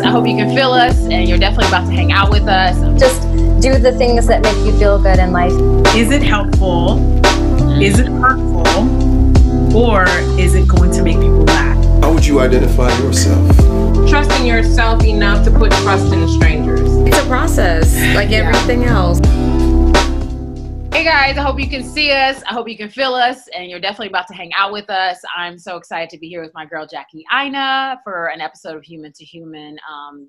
I hope you can feel us, and you're definitely about to hang out with us. Just do the things that make you feel good in life. Is it helpful? Is it hurtful? Or is it going to make people laugh? How would you identify yourself? Trusting yourself enough to put trust in strangers. It's a process, like everything else. Hey guys, I hope you can see us. I hope you can feel us, and you're definitely about to hang out with us. I'm so excited to be here with my girl Jackie Aina for an episode of Human to Human.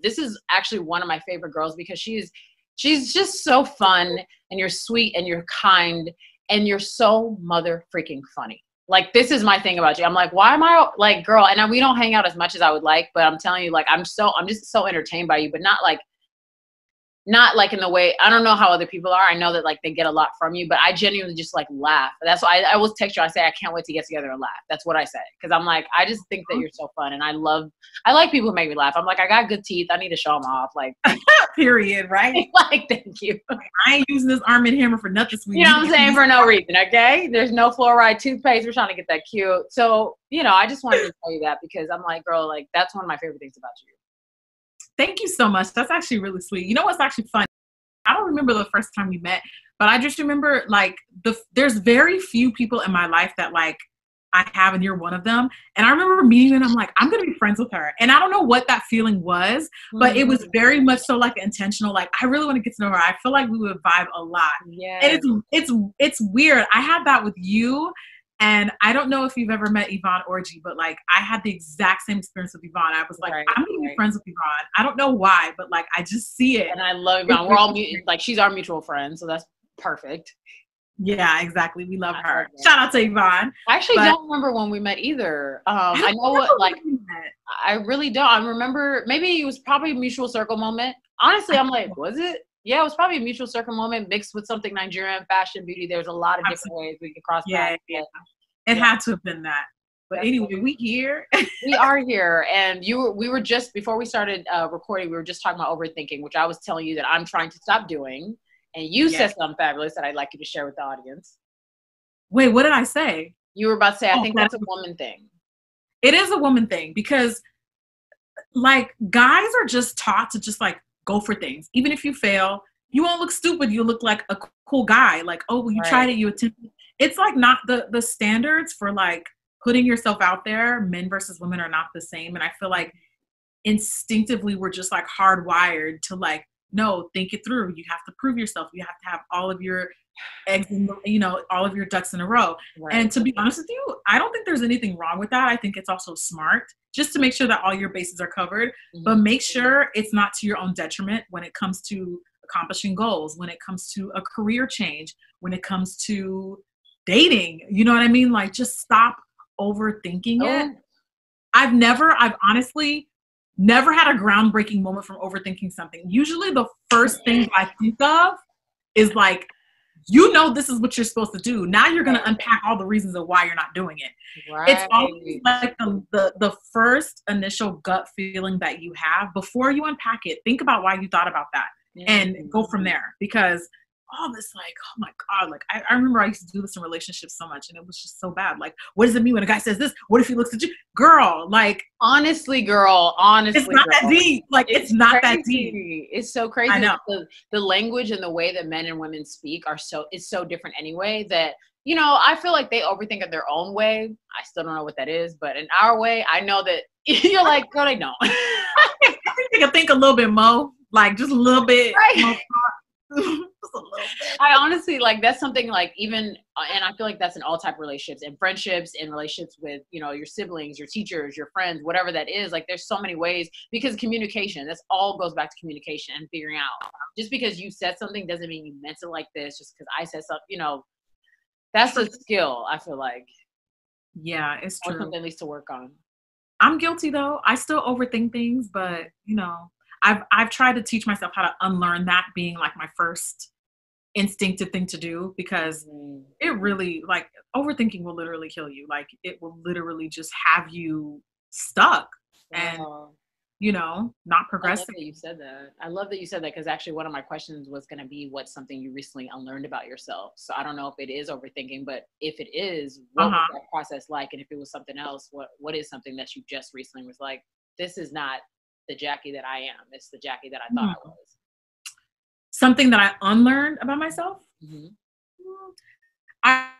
This is actually one of my favorite girls because she's just so fun, and you're sweet, and you're kind, and you're so mother freaking funny. Like, this is my thing about you. I'm like, why am I like, girl? And we don't hang out as much as I would like, but I'm telling you, like, I'm just so entertained by you, but not like in the way, I don't know how other people are. I know that like they get a lot from you, but I genuinely just like laugh. That's why I always text you. I say, I can't wait to get together and laugh. That's what I say. Cause I'm like, I just think that you're so fun. And I like people who make me laugh. I'm like, I got good teeth. I need to show them off. Like, period. Right. Like, thank you. I ain't using this Arm & Hammer for nothing. You know what I'm saying? For no reason. Okay. There's no fluoride toothpaste. We're trying to get that cute. So, I just wanted to tell you that because I'm like, girl, like that's one of my favorite things about you. Thank you so much. That's actually really sweet. You know what's actually fun? I don't remember the first time we met, but I just remember like there's very few people in my life that like I have, and you're one of them. And I remember meeting you and I'm like, I'm going to be friends with her. And I don't know what that feeling was, but it was very much so like intentional. Like, I really want to get to know her. I feel like we would vibe a lot. Yeah. And it's weird. I had that with you. And I don't know if you've ever met Yvonne Orji, but like I had the exact same experience with Yvonne. I was like, I'm going to be friends with Yvonne. I don't know why, but like I just see it. And I love Yvonne. We're all like, she's our mutual friend, so that's perfect. Yeah, exactly. We love her. Shout out to Yvonne. I actually don't remember when we met either. I know what like I really don't. I remember maybe it was probably a mutual circle moment. Honestly, I'm like, was it? Yeah, it was probably a mutual circle moment mixed with something Nigerian fashion, beauty. There's a lot of different ways we could cross paths. Yeah. It had to have been that. But anyway, we here. We are here. And we were just, before we started recording, we were just talking about overthinking, which I was telling you that I'm trying to stop doing. And you said something fabulous that I'd like you to share with the audience. Wait, what did I say? You were about to say, I think that's a woman thing. It is a woman thing because like guys are just taught to just like go for things. Even if you fail, you won't look stupid. You look like a cool guy. Like, oh, well, you tried it, you attempted. It's like not the standards for like putting yourself out there. Men versus women are not the same. And I feel like instinctively we're just like hardwired to like, no, think it through. You have to prove yourself. You have to have all of your eggs, all of your ducks in a row. Right. And to be honest with you, I don't think there's anything wrong with that. I think it's also smart just to make sure that all your bases are covered, but make sure it's not to your own detriment when it comes to accomplishing goals, when it comes to a career change, when it comes to dating. You know what I mean? Like, just stop overthinking it. I've honestly never had a groundbreaking moment from overthinking something. Usually the first thing I think of is like, this is what you're supposed to do. Now you're going to unpack all the reasons of why you're not doing it. Right. It's always like the first initial gut feeling that you have before you unpack it. Think about why you thought about that and go from there, because all this like, oh my God, like I remember I used to do this in relationships so much and it was just so bad. Like, what does it mean when a guy says this? What if he looks at you? Girl, like honestly, it's not that deep. Like it's not that deep. It's so crazy. I know. The language and the way that men and women speak is so different anyway that, I feel like they overthink it their own way. I still don't know what that is, but in our way, I know that you're like, girl, they don't. I think they can think a little bit more, like just a little bit more. I honestly like that's something like even and I feel like that's in all type of relationships and friendships and relationships with your siblings, your teachers, your friends, whatever that is. Like there's so many ways, because communication, that's all goes back to communication and figuring out. Just because you said something doesn't mean you meant it like this. Just because I said something, that's a skill. I feel like it's true. Something at least to work on. I'm guilty though. I still overthink things, but I've tried to teach myself how to unlearn that being like my first instinctive thing to do, because it really like overthinking will literally kill you. Like it will literally just have you stuck and not progressing. I love that you said that because actually one of my questions was going to be what's something you recently unlearned about yourself. So I don't know if it is overthinking, but if it is, what was that process like? And if it was something else, what is something that you just recently was like, this is not the Jackie that I am. It's the Jackie that I thought I was. Something that I unlearned about myself? Mm-hmm. I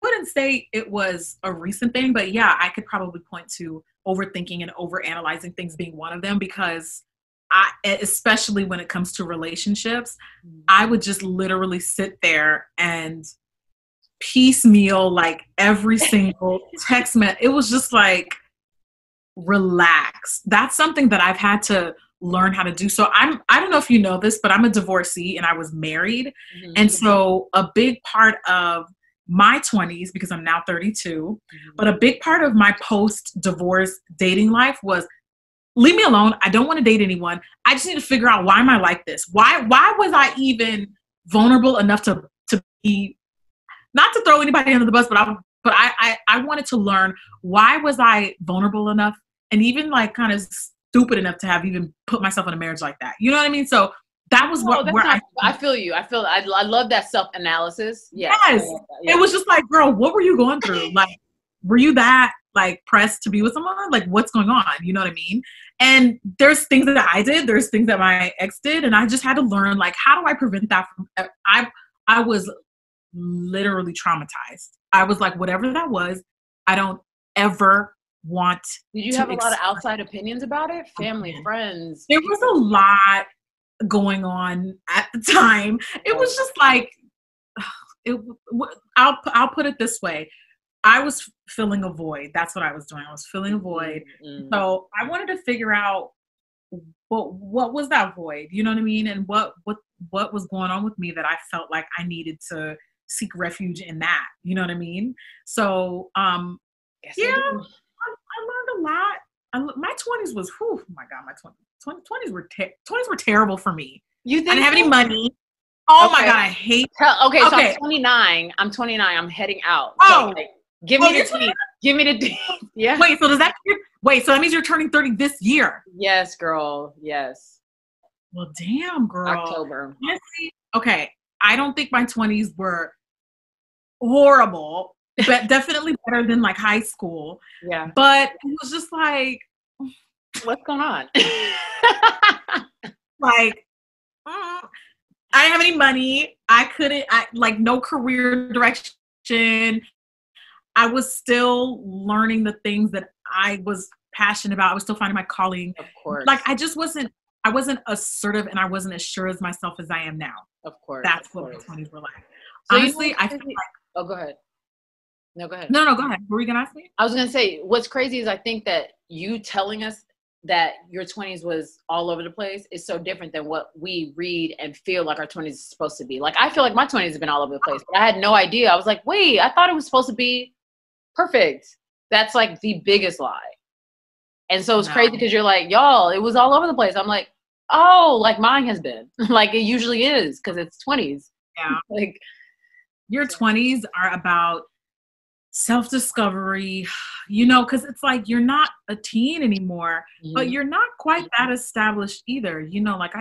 wouldn't say it was a recent thing, but yeah, I could probably point to overthinking and overanalyzing things being one of them, because especially when it comes to relationships, I would just literally sit there and piecemeal like every single text message. It was just like, relax. That's something that I've had to learn how to do. So I don't know if you know this, but I'm a divorcee and I was married. Mm-hmm. And so a big part of my 20s, because I'm now 32, but a big part of my post-divorce dating life was, leave me alone. I don't want to date anyone. I just need to figure out, why am I like this? Why was I even vulnerable enough to be, not to throw anybody under the bus, but I wanted to learn, why was I vulnerable enough and even like kind of stupid enough to have even put myself in a marriage like that? You know what I mean? So that was I feel you. I love that self-analysis. Yeah, yes. Yeah. It was just like, girl, what were you going through? Like, were you that like pressed to be with someone? Like, what's going on? You know what I mean? And there's things that I did, there's things that my ex did. And I just had to learn, like, how do I prevent that from, I was literally traumatized. I was like, whatever that was, I don't ever want. Did you have a lot of outside opinions about it? Family, friends? There was a lot going on at the time. It was just like, I'll put it this way. I was filling a void. That's what I was doing. I was filling a void. Mm-hmm. So I wanted to figure out what was that void? You know what I mean? And what was going on with me that I felt like I needed to seek refuge in that. You know what I mean? So, yeah, I learned a lot. My 20s was, oh my God, my 20s were terrible for me. You think I didn't have any money. Oh my God, I hate. Okay, so I'm 29. I'm heading out. So like, give me the tea. Yeah. Wait, so that means you're turning 30 this year? Yes, girl. Yes. Well, damn, girl. October. Okay, I don't think my 20s were horrible, but definitely better than like high school. Yeah. But it was just like, what's going on? Like, I didn't have any money. Like no career direction. I was still learning the things that I was passionate about. I was still finding my calling. Of course. Like I wasn't assertive and I wasn't as sure as myself as I am now. Of course. That's what my 20s were like. So honestly, I feel like. Oh, go ahead. No, go ahead. No, go ahead. What were you going to ask me? I was going to say, what's crazy is I think that you telling us that your 20s was all over the place is so different than what we read and feel like our 20s is supposed to be. Like, I feel like my 20s have been all over the place, but I had no idea. I was like, wait, I thought it was supposed to be perfect. That's like the biggest lie. And so it's crazy because you're like, y'all, it was all over the place. I'm like, oh, like mine has been. Like it usually is because it's 20s. Yeah. Like your 20s are about self-discovery, you know, because it's like you're not a teen anymore, but you're not quite that established either. You know, like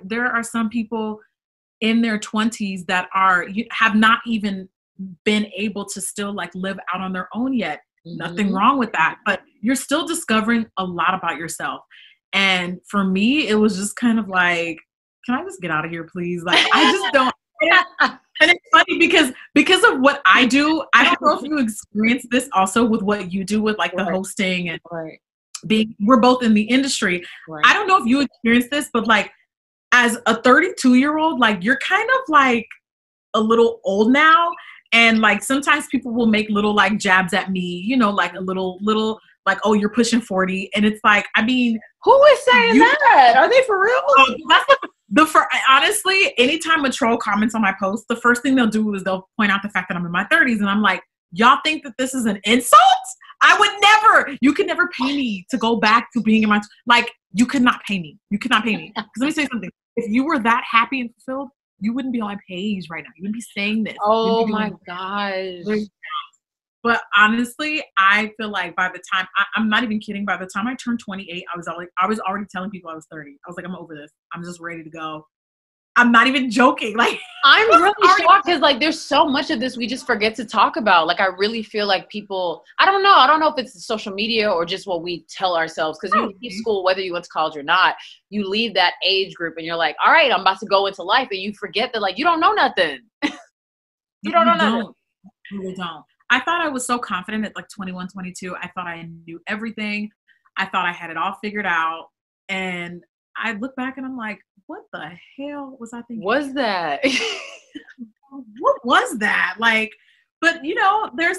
there are some people in their 20s that have not even been able to still like live out on their own yet. Nothing wrong with that, but you're still discovering a lot about yourself. And for me, it was just kind of like, can I just get out of here, please? Like, I just don't. And it's funny because of what I do. I don't know if you experience this also with what you do with like the hosting and we're both in the industry. Right. I don't know if you experience this, but like as a 32-year-old, like you're kind of like a little old now. And like sometimes people will make little like jabs at me, you know, like a little like, oh, you're pushing 40. And it's like, I mean, who is saying that? Are they for real? Honestly, anytime a troll comments on my post, the first thing they'll do is they'll point out the fact that I'm in my 30s. And I'm like, y'all think that this is an insult? I would never. You could never pay me to go back to being in my, like, you could not pay me. You could not pay me. Because let me say something. If you were that happy and fulfilled, you wouldn't be on my page right now. You wouldn't be saying this. Oh my gosh. But honestly, I feel like by the time, I'm not even kidding, by the time I turned 28, I was already telling people I was 30. I was like, I'm over this. I'm just ready to go. I'm not even joking. Like, I'm really shocked because like there's so much of this we just forget to talk about. Like I really feel like people, I don't know if it's social media or just what we tell ourselves, because you leave school, whether you went to college or not, you leave that age group and you're like, all right, I'm about to go into life, and you forget that like you don't know nothing. You don't know nothing. You really don't. I thought I was so confident at like 21, 22. I thought I knew everything. I thought I had it all figured out. And I look back and I'm like, what the hell was I thinking? Was that? What was that? Like, but you know, there's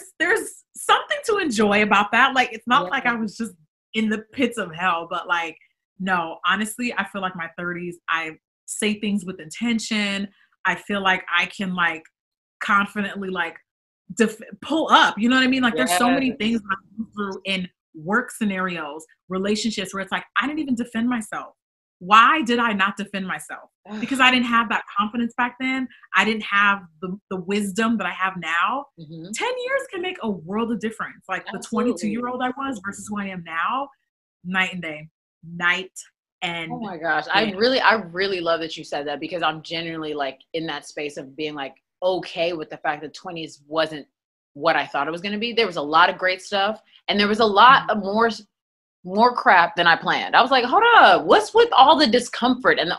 something to enjoy about that. Like, it's not like I was just in the pits of hell, but like, no, honestly, I feel like my 30s, I say things with intention. I feel like I can like confidently like pull up, you know what I mean? Like there's so many things I go through in work scenarios, relationships where it's like, I didn't even defend myself. Why did I not defend myself? Because I didn't have that confidence back then. I didn't have the wisdom that I have now. 10 years can make a world of difference. Like the 22-year-old I was versus who I am now, night and day. Night and oh my gosh. I really love that you said that, because I'm genuinely like in that space of being like okay with the fact that 20s wasn't what I thought it was going to be. There was a lot of great stuff, and there was a lot of more crap than I planned. I was like, hold up, what's with all the discomfort and the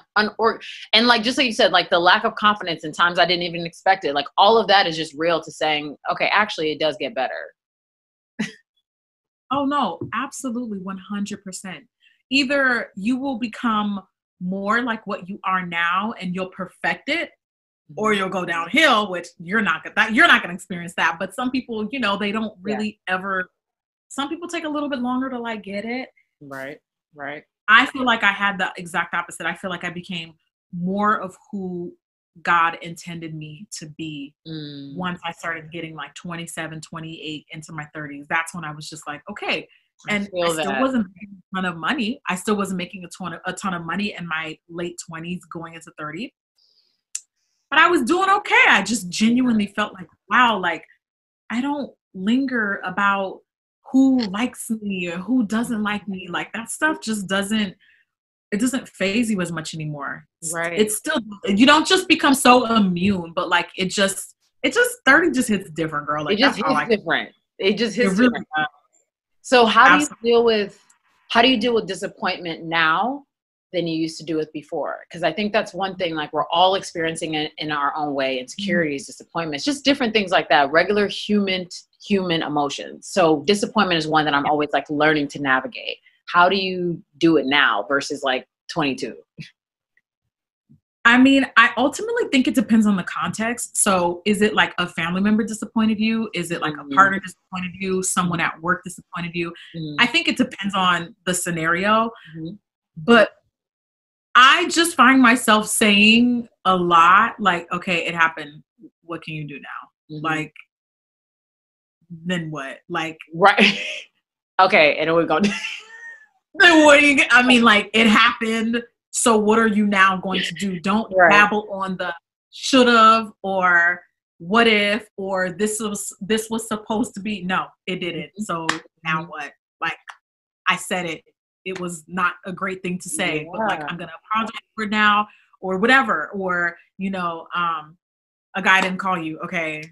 and like, just like you said, like the lack of confidence in times I didn't even expect it. Like all of that is just real to saying, okay, actually it does get better. Oh no, absolutely. 100%. Either you will become more like what you are now and you'll perfect it, or you'll go downhill, which you're not going to experience that. But some people, you know, they don't really ever. Some people take a little bit longer to like get it. Right. I feel like I had the exact opposite. I feel like I became more of who God intended me to be once I started getting like 27, 28 into my 30s. That's when I was just like, okay. And I still wasn't making a ton of money. I still wasn't making a ton of money in my late 20s going into 30. But I was doing okay. I just genuinely felt like, wow, like I don't linger about who likes me or who doesn't like me. Like that stuff just doesn't phase you as much anymore. Right. It's still, you don't just become so immune, but like it just 30 just hits different, girl. Like it just hits different. It just hits different. So how do you deal with disappointment now than you used to do it before? Because I think that's one thing, like we're all experiencing it in our own way. Insecurities, disappointments, just different things like that. Regular human emotions. So disappointment is one that I'm always like learning to navigate. How do you do it now versus like 22? I mean, I ultimately think it depends on the context. So is it like a family member disappointed you? Is it like a partner disappointed you? Someone at work disappointed you? I think it depends on the scenario. But I just find myself saying a lot like, okay, it happened. What can you do now? Like, then what? Like, right. Okay. And we're going to, then what are you, I mean, like it happened. So what are you now going to do? Don't babble on the should've or what if, or this was supposed to be. No, it didn't. So now what? Like I said it. It was not a great thing to say, but like, I'm going to apologize for it now or whatever. Or, you know, a guy didn't call you. Okay.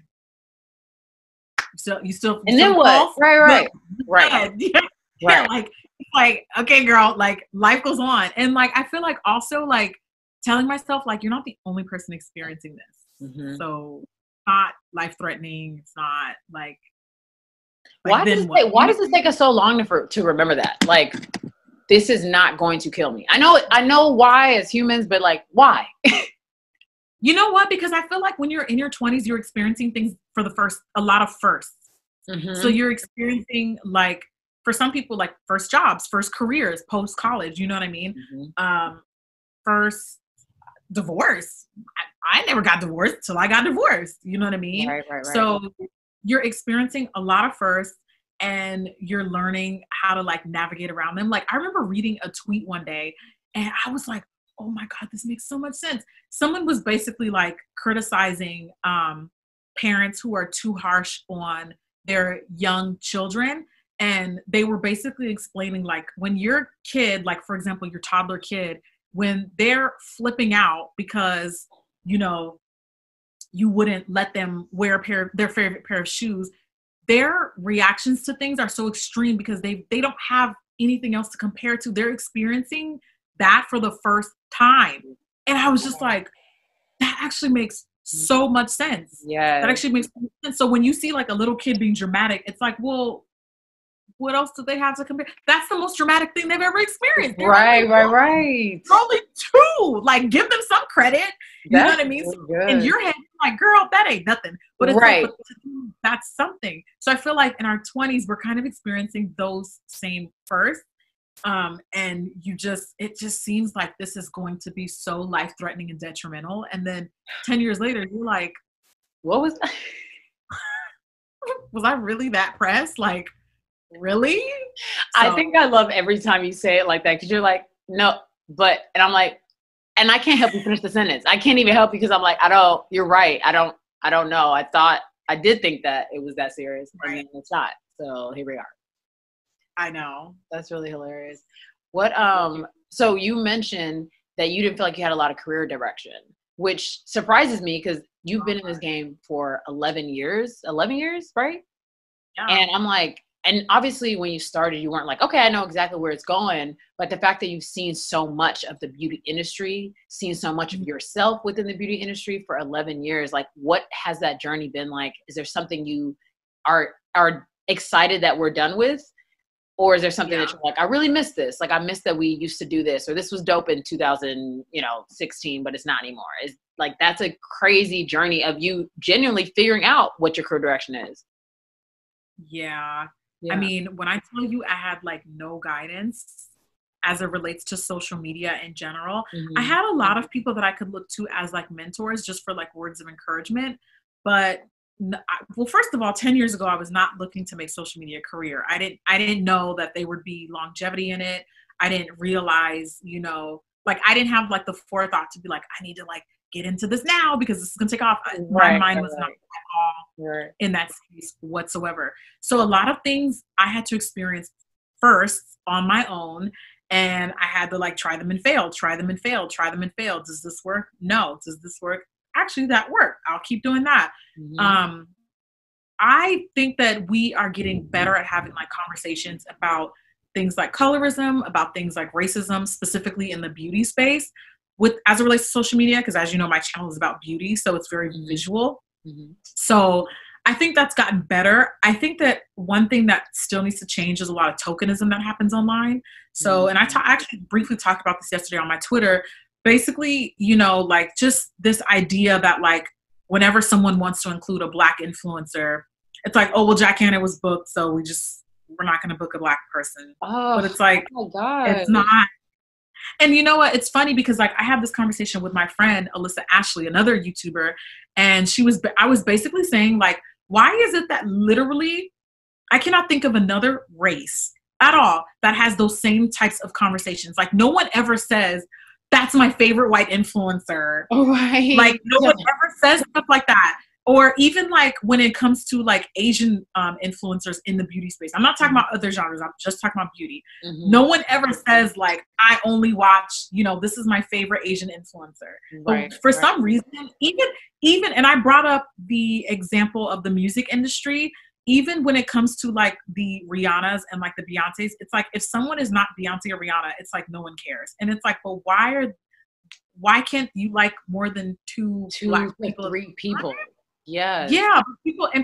So you still, and then what? Right. Yeah. Like, okay, girl, like life goes on. And like, I feel like also like telling myself, like, you're not the only person experiencing this. So it's not life threatening. It's not like why does it take us so long to remember that? Like, this is not going to kill me. I know why as humans, but like, why? You know what? Because I feel like when you're in your 20s, you're experiencing things for a lot of firsts. So you're experiencing like, for some people, like first jobs, first careers, post-college, you know what I mean? First divorce. I never got divorced till I got divorced. You know what I mean? Right. So you're experiencing a lot of firsts and you're learning how to like navigate around them. Like I remember reading a tweet one day and I was like, oh my God, this makes so much sense. Someone was basically like criticizing parents who are too harsh on their young children. And they were basically explaining like when your kid, like for example, your toddler kid when they're flipping out because, you know, you wouldn't let them wear their favorite pair of shoes, their reactions to things are so extreme because they don't have anything else to compare to. They're experiencing that for the first time. And I was just like, that actually makes so much sense. Yeah. That actually makes sense. So when you see like a little kid being dramatic, it's like, well, what else do they have to compare? That's the most dramatic thing they've ever experienced. Right. They're only 2. Like, give them some credit. You know what I mean? So in your head, you're like, girl, that ain't nothing. But it's right. like, that's something. So I feel like in our 20s, we're kind of experiencing those same first. And it just seems like this is going to be so life-threatening and detrimental. And then 10 years later, you're like, what was that? Was I really that pressed? Like, really? So, I think I love every time you say it like that, because you're like, no, but, and I'm like, and I can't help you finish the sentence. I can't even help you because I'm like, you're right. I don't know. I did think that it was that serious. Right. I mean, it's not. So here we are. I know. That's really hilarious. What, so you mentioned that you didn't feel like you had a lot of career direction, which surprises me because you've been in this game for 11 years, right? Yeah. And I'm like, and obviously when you started, you weren't like, okay, I know exactly where it's going. But the fact that you've seen so much of the beauty industry, seen so much of yourself within the beauty industry for 11 years, like what has that journey been like? Is there something you are excited that we're done with? Or is there something that you're like, I really miss this. Like I miss that we used to do this, or this was dope in 2016, but it's not anymore. It's like, that's a crazy journey of you genuinely figuring out what your career direction is. Yeah. I mean, when I tell you I had like no guidance as it relates to social media in general, I had a lot of people that I could look to as like mentors just for like words of encouragement. But well, first of all, 10 years ago, I was not looking to make social media a career. I didn't know that there would be longevity in it. I didn't realize, like I didn't have like the forethought to be like, I need to like get into this now because this is gonna take off. My mind was not at all in that space whatsoever. So a lot of things I had to experience first on my own, and I had to like try them and fail. Does this work? No. Does this work? Actually, that worked. I'll keep doing that. I think that we are getting better at having like conversations about things like colorism, about things like racism, specifically in the beauty space, as it relates to social media, because as you know, my channel is about beauty, so it's very visual. So I think that's gotten better. I think that one thing that still needs to change is a lot of tokenism that happens online. So, and I actually briefly talked about this yesterday on my Twitter. Basically, like just this idea that like whenever someone wants to include a Black influencer, it's like, oh, well, Jackie Aina was booked, so we're not going to book a Black person. But it's like, oh my God. It's not. And you know what? It's funny because like I had this conversation with my friend, Alyssa Ashley, another YouTuber. And I was basically saying like, why is it that literally I cannot think of another race at all that has those same types of conversations? Like no one ever says, that's my favorite white influencer. Right. Like no one ever says stuff like that. Or even like when it comes to like Asian influencers in the beauty space. I'm not talking about other genres. I'm just talking about beauty. No one ever says like, I only watch, this is my favorite Asian influencer. But for some reason, even, and I brought up the example of the music industry, even when it comes to like the Rihannas and like the Beyoncés, it's like, if someone is not Beyonce or Rihanna, it's like, no one cares. And it's like, well, why can't you like more than two Black people? 3 people. Yeah. Yeah.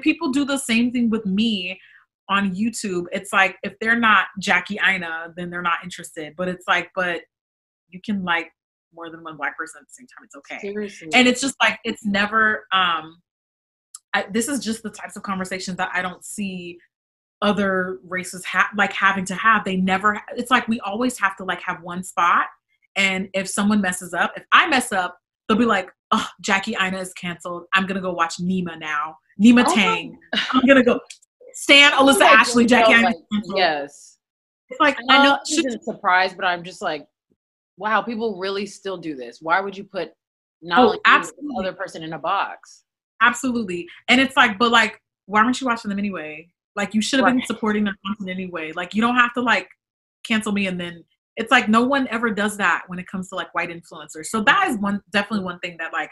People do the same thing with me on YouTube. It's like, if they're not Jackie Aina, then they're not interested. But it's like, but you can like more than one Black person at the same time. It's okay. Seriously. And it's just like, it's never, this is just the types of conversations that I don't see other races having to have. They never, it's like, we always have to like have one spot. And if someone messes up, if I mess up, they'll be like, oh, Jackie Aina is canceled. I'm going to go watch Nima now. Nima Tang. I'm going to go stan Alyssa Ashley, Jackie Aina. Yes. It's like, I know this isn't a surprise, but I'm just like, wow, people really still do this. Why would you put not only the other person in a box? Absolutely. And it's like, but like, why aren't you watching them anyway? Like, you should have been supporting their content anyway. Like, you don't have to like cancel me and then it's like no one ever does that when it comes to like white influencers. So that is definitely one thing that like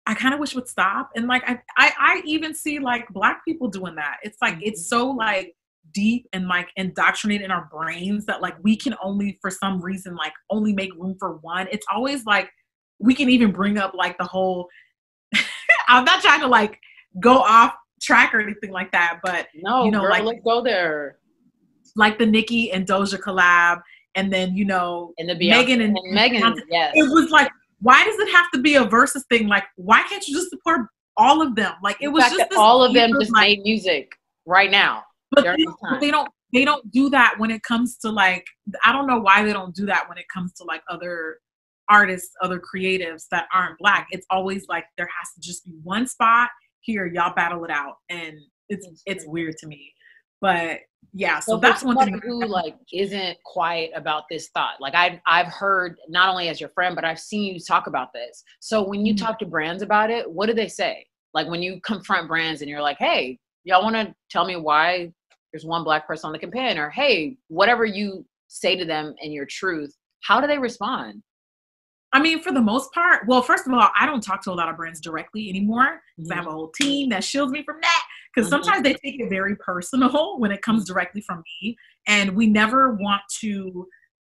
I kind of wish would stop. And like I even see like Black people doing that. It's like it's so like deep and like indoctrinated in our brains that like we can only for some reason like only make room for one. It's always like we can even bring up like the whole I'm not trying to like go off track or anything like that, but no, you know, girl, like let's go there. Like the Nicki and Doja collab, and then you know, And the Megan and Megan, Beyonce. yes. It was like, why does it have to be a versus thing? Like, why can't you just support all of them? Like, it was just this all of them just like, made music right now. But they don't do that when it comes to like, I don't know why they don't do that when it comes to like other artists, other creatives that aren't Black. It's always like there has to just be one spot here, y'all battle it out, and it's weird to me. But yeah, so that's one thing who like isn't quiet about this thought. Like I've heard not only as your friend, but I've seen you talk about this. So when you talk to brands about it, what do they say? Like when you confront brands and you're like, hey, y'all want to tell me why there's one Black person on the campaign, or hey, whatever you say to them in your truth, how do they respond? I mean, for the most part, well, first of all, I don't talk to a lot of brands directly anymore. I have a whole team that shields me from that, because sometimes they take it very personal when it comes directly from me. And we never want to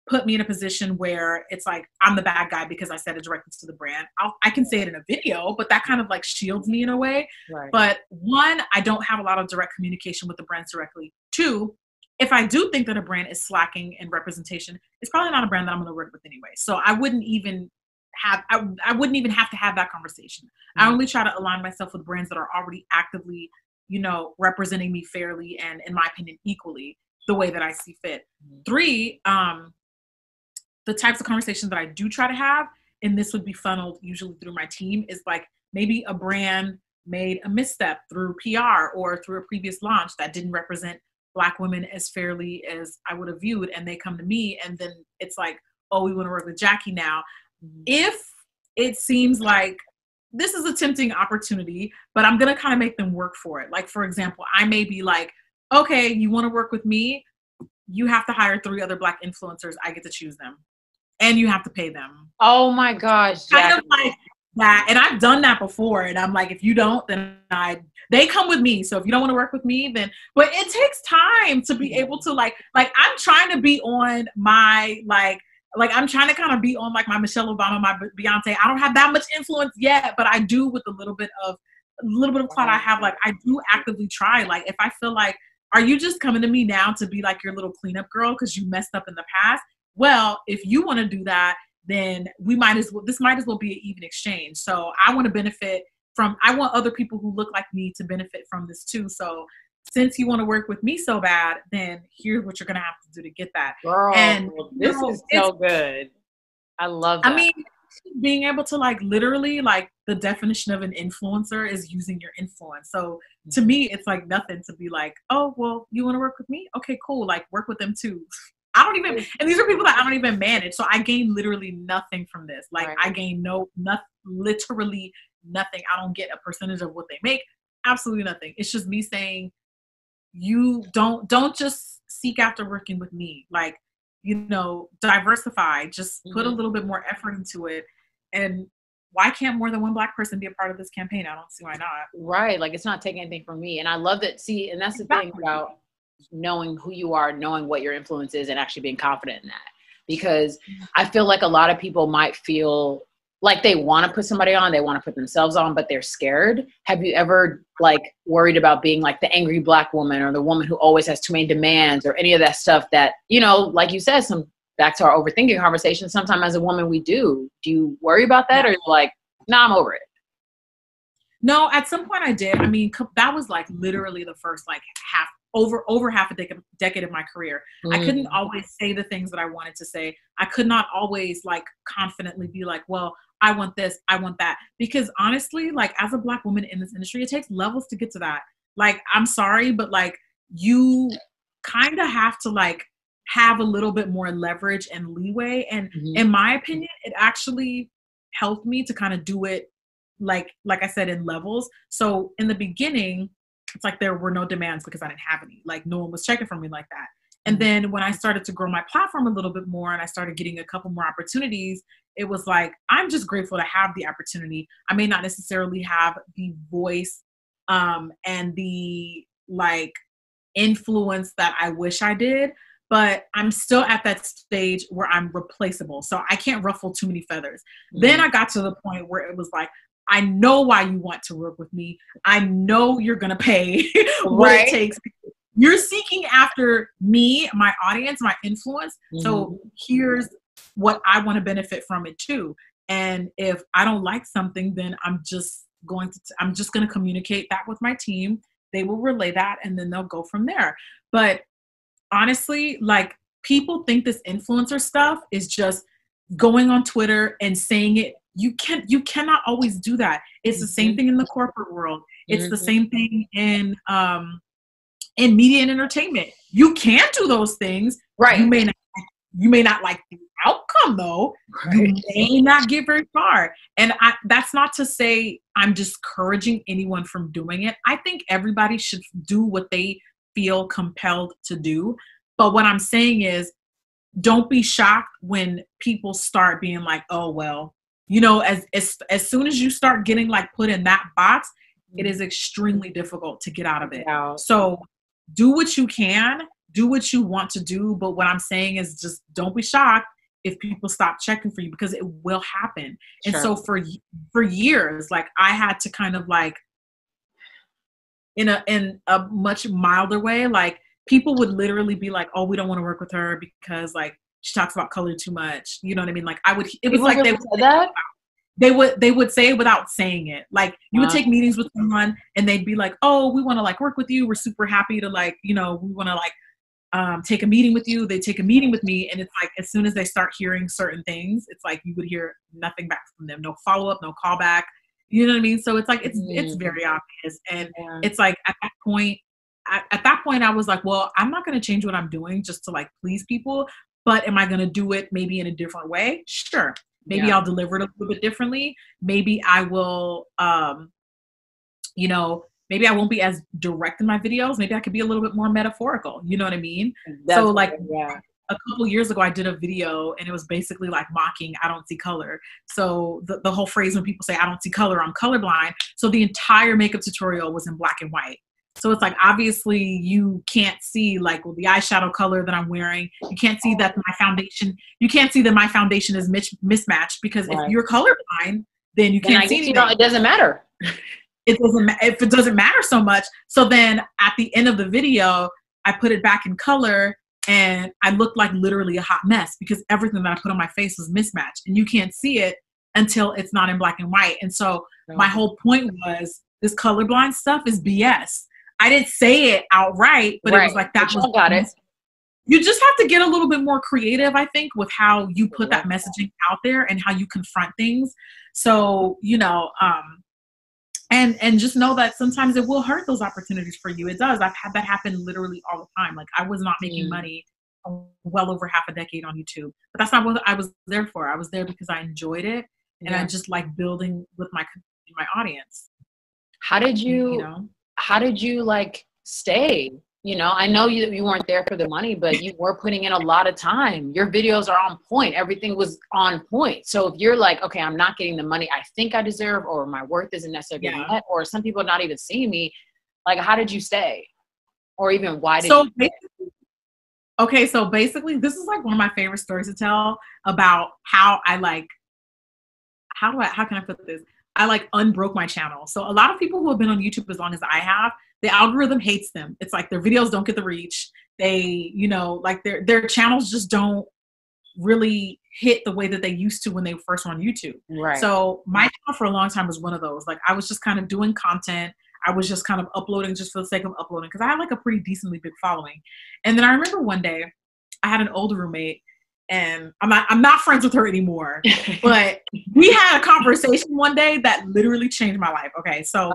put me in a position where it's like, I'm the bad guy because I said it directly to the brand. I can say it in a video, but that kind of like shields me in a way. Right. But one, I don't have a lot of direct communication with the brands directly. Two, if I do think that a brand is slacking in representation, it's probably not a brand that I'm going to work with anyway. So I wouldn't even have to have that conversation. I only try to align myself with brands that are already actively, you know, representing me fairly and, in my opinion, equally the way that I see fit. Three, the types of conversations that I do try to have, and this would be funneled usually through my team, is like maybe a brand made a misstep through PR or through a previous launch that didn't represent Black women as fairly as I would have viewed, and they come to me, and then it's like, oh, we want to work with Jackie now. If it seems like this is a tempting opportunity, but I'm going to kind of make them work for it. Like, for example, I may be like, okay, you want to work with me? You have to hire 3 other Black influencers. I get to choose them, and you have to pay them. Oh my gosh, Jackie. Kind of like that. And I've done that before. And I'm like, if you don't, then they come with me. So if you don't want to work with me, then, but it takes time to be able to like I'm trying to be on my, like I'm trying to kind of be on like my Michelle Obama, my Beyonce. I don't have that much influence yet, but I do with a little bit of clout I have. Like I do actively try. Like if I feel like, are you just coming to me now to be like your little cleanup girl because you messed up in the past? Well, if you want to do that, then this might as well be an even exchange. So I want to benefit from, I want other people who look like me to benefit from this too. So since you want to work with me so bad, then here's what you're going to have to do to get that. Girl, and this is so good. I love that. I mean, being able to like literally like the definition of an influencer is using your influence. So to me, it's like nothing to be like, oh, well, you want to work with me? Okay, cool. Like work with them too. I don't even, and these are people that I don't even manage. So I gain literally nothing from this. Like I gain literally nothing. I don't get a percentage of what they make. Absolutely nothing. It's just me saying, you don't just seek after working with me. Like, you know, diversify, just put a little bit more effort into it. And why can't more than one Black person be a part of this campaign? I don't see why not. Right. Like it's not taking anything from me. And I love that. See, and that's the thing about knowing who you are, knowing what your influence is, and actually being confident in that. Because I feel like a lot of people might feel like they want to put somebody on, they want to put themselves on, but they're scared. Have you ever like worried about being like the angry Black woman or the woman who always has too many demands or any of that stuff that, you know, like you said, back to our overthinking conversation, sometimes as a woman we do. Do you worry about that, or you're like, nah, I'm over it? No, at some point I did. I mean, that was like literally the first like over half a decade of my career. I couldn't always say the things that I wanted to say. I could not always like confidently be like, well, I want this, I want that. Because honestly, like as a Black woman in this industry, it takes levels to get to that. Like, I'm sorry, but like you kind of have to like have a little bit more leverage and leeway. And in my opinion, it actually helped me to kind of do it like I said, in levels. So in the beginning, it's like there were no demands because I didn't have any. Like no one was checking for me like that. And then when I started to grow my platform a little bit more and I started getting a couple more opportunities, it was like, I'm just grateful to have the opportunity. I may not necessarily have the voice and the like influence that I wish I did, but I'm still at that stage where I'm replaceable. So I can't ruffle too many feathers. Then I got to the point where it was like, I know why you want to work with me. I know you're going to pay what it takes. You're seeking after me, my audience, my influence. So here's what I want to benefit from it too. And if I don't like something, then I'm just going to communicate that with my team. They will relay that and then they'll go from there. But honestly, like, people think this influencer stuff is just going on Twitter and saying it. You cannot always do that. It's the same thing in the corporate world. It's the same thing in media and entertainment. You can do those things. Right. You may not like the outcome though. Right. You may not get very far. And that's not to say I'm discouraging anyone from doing it. I think everybody should do what they feel compelled to do. But what I'm saying is, don't be shocked when people start being like, oh, well, you know, as soon as you start getting like put in that box, it is extremely difficult to get out of it. Yeah. So do what you can, do what you want to do. But what I'm saying is, just don't be shocked if people stop checking for you, because it will happen. Sure. And so for years, like, I had to kind of like, in a much milder way, like, people would literally be like, oh, we don't want to work with her because like she talks about color too much. You know what I mean? Like, it was like they would say it without saying it. Like, you would take meetings with someone and they'd be like, oh, we want to like work with you. We're super happy to like, you know, we want to like take a meeting with you. They take a meeting with me. And it's like, as soon as they start hearing certain things, it's like, you would hear nothing back from them. No follow-up, no callback. You know what I mean? So it's like, it's very obvious. And it's like, at that point, I was like, well, I'm not going to change what I'm doing just to like please people, but am I going to do it maybe in a different way? Sure. Maybe I'll deliver it a little bit differently. Maybe I will, you know, maybe I won't be as direct in my videos. Maybe I could be a little bit more metaphorical. You know what I mean? So like a couple years ago, I did a video and it was basically like mocking, I don't see color. So the whole phrase when people say, I don't see color, I'm colorblind. So the entire makeup tutorial was in black and white. So it's like, obviously you can't see like the eyeshadow color that I'm wearing. You can't see that my foundation is mismatched, because if you're colorblind, then you can't see anything. It doesn't matter. If it doesn't matter so much. So then at the end of the video, I put it back in color and I looked like literally a hot mess, because everything that I put on my face was mismatched, and you can't see it until it's not in black and white. And so my whole point was, this colorblind stuff is BS. I didn't say it outright, but it was like, that was got it. You just have to get a little bit more creative, I think, with how you put that messaging out there and how you confront things. So, you know, and just know that sometimes it will hurt those opportunities for you. It does. I've had that happen literally all the time. Like, I was not making money well over half a decade on YouTube, but that's not what I was there for. I was there because I enjoyed it, and I just like building with my audience. How did you like stay? You know, I know you weren't there for the money, but you were putting in a lot of time. Your videos are on point. Everything was on point. So if you're like, okay, I'm not getting the money I think I deserve, or my worth isn't necessarily getting met, or some people are not even seeing me, like, how did you stay? Or even why did you? Okay, so basically, this is like one of my favorite stories to tell about how I like, how can I put this? I like unbroke my channel. So a lot of people who have been on YouTube as long as I have, the algorithm hates them. It's like their videos don't get the reach. They, you know, like their channels just don't really hit the way that they used to when they first were on YouTube. Right. So my channel for a long time was one of those. Like, I was just kind of doing content. I was just kind of uploading just for the sake of uploading, because I had like a pretty decently big following. And then I remember one day I had an older roommate, and I'm not friends with her anymore, but we had a conversation one day that literally changed my life. Okay. So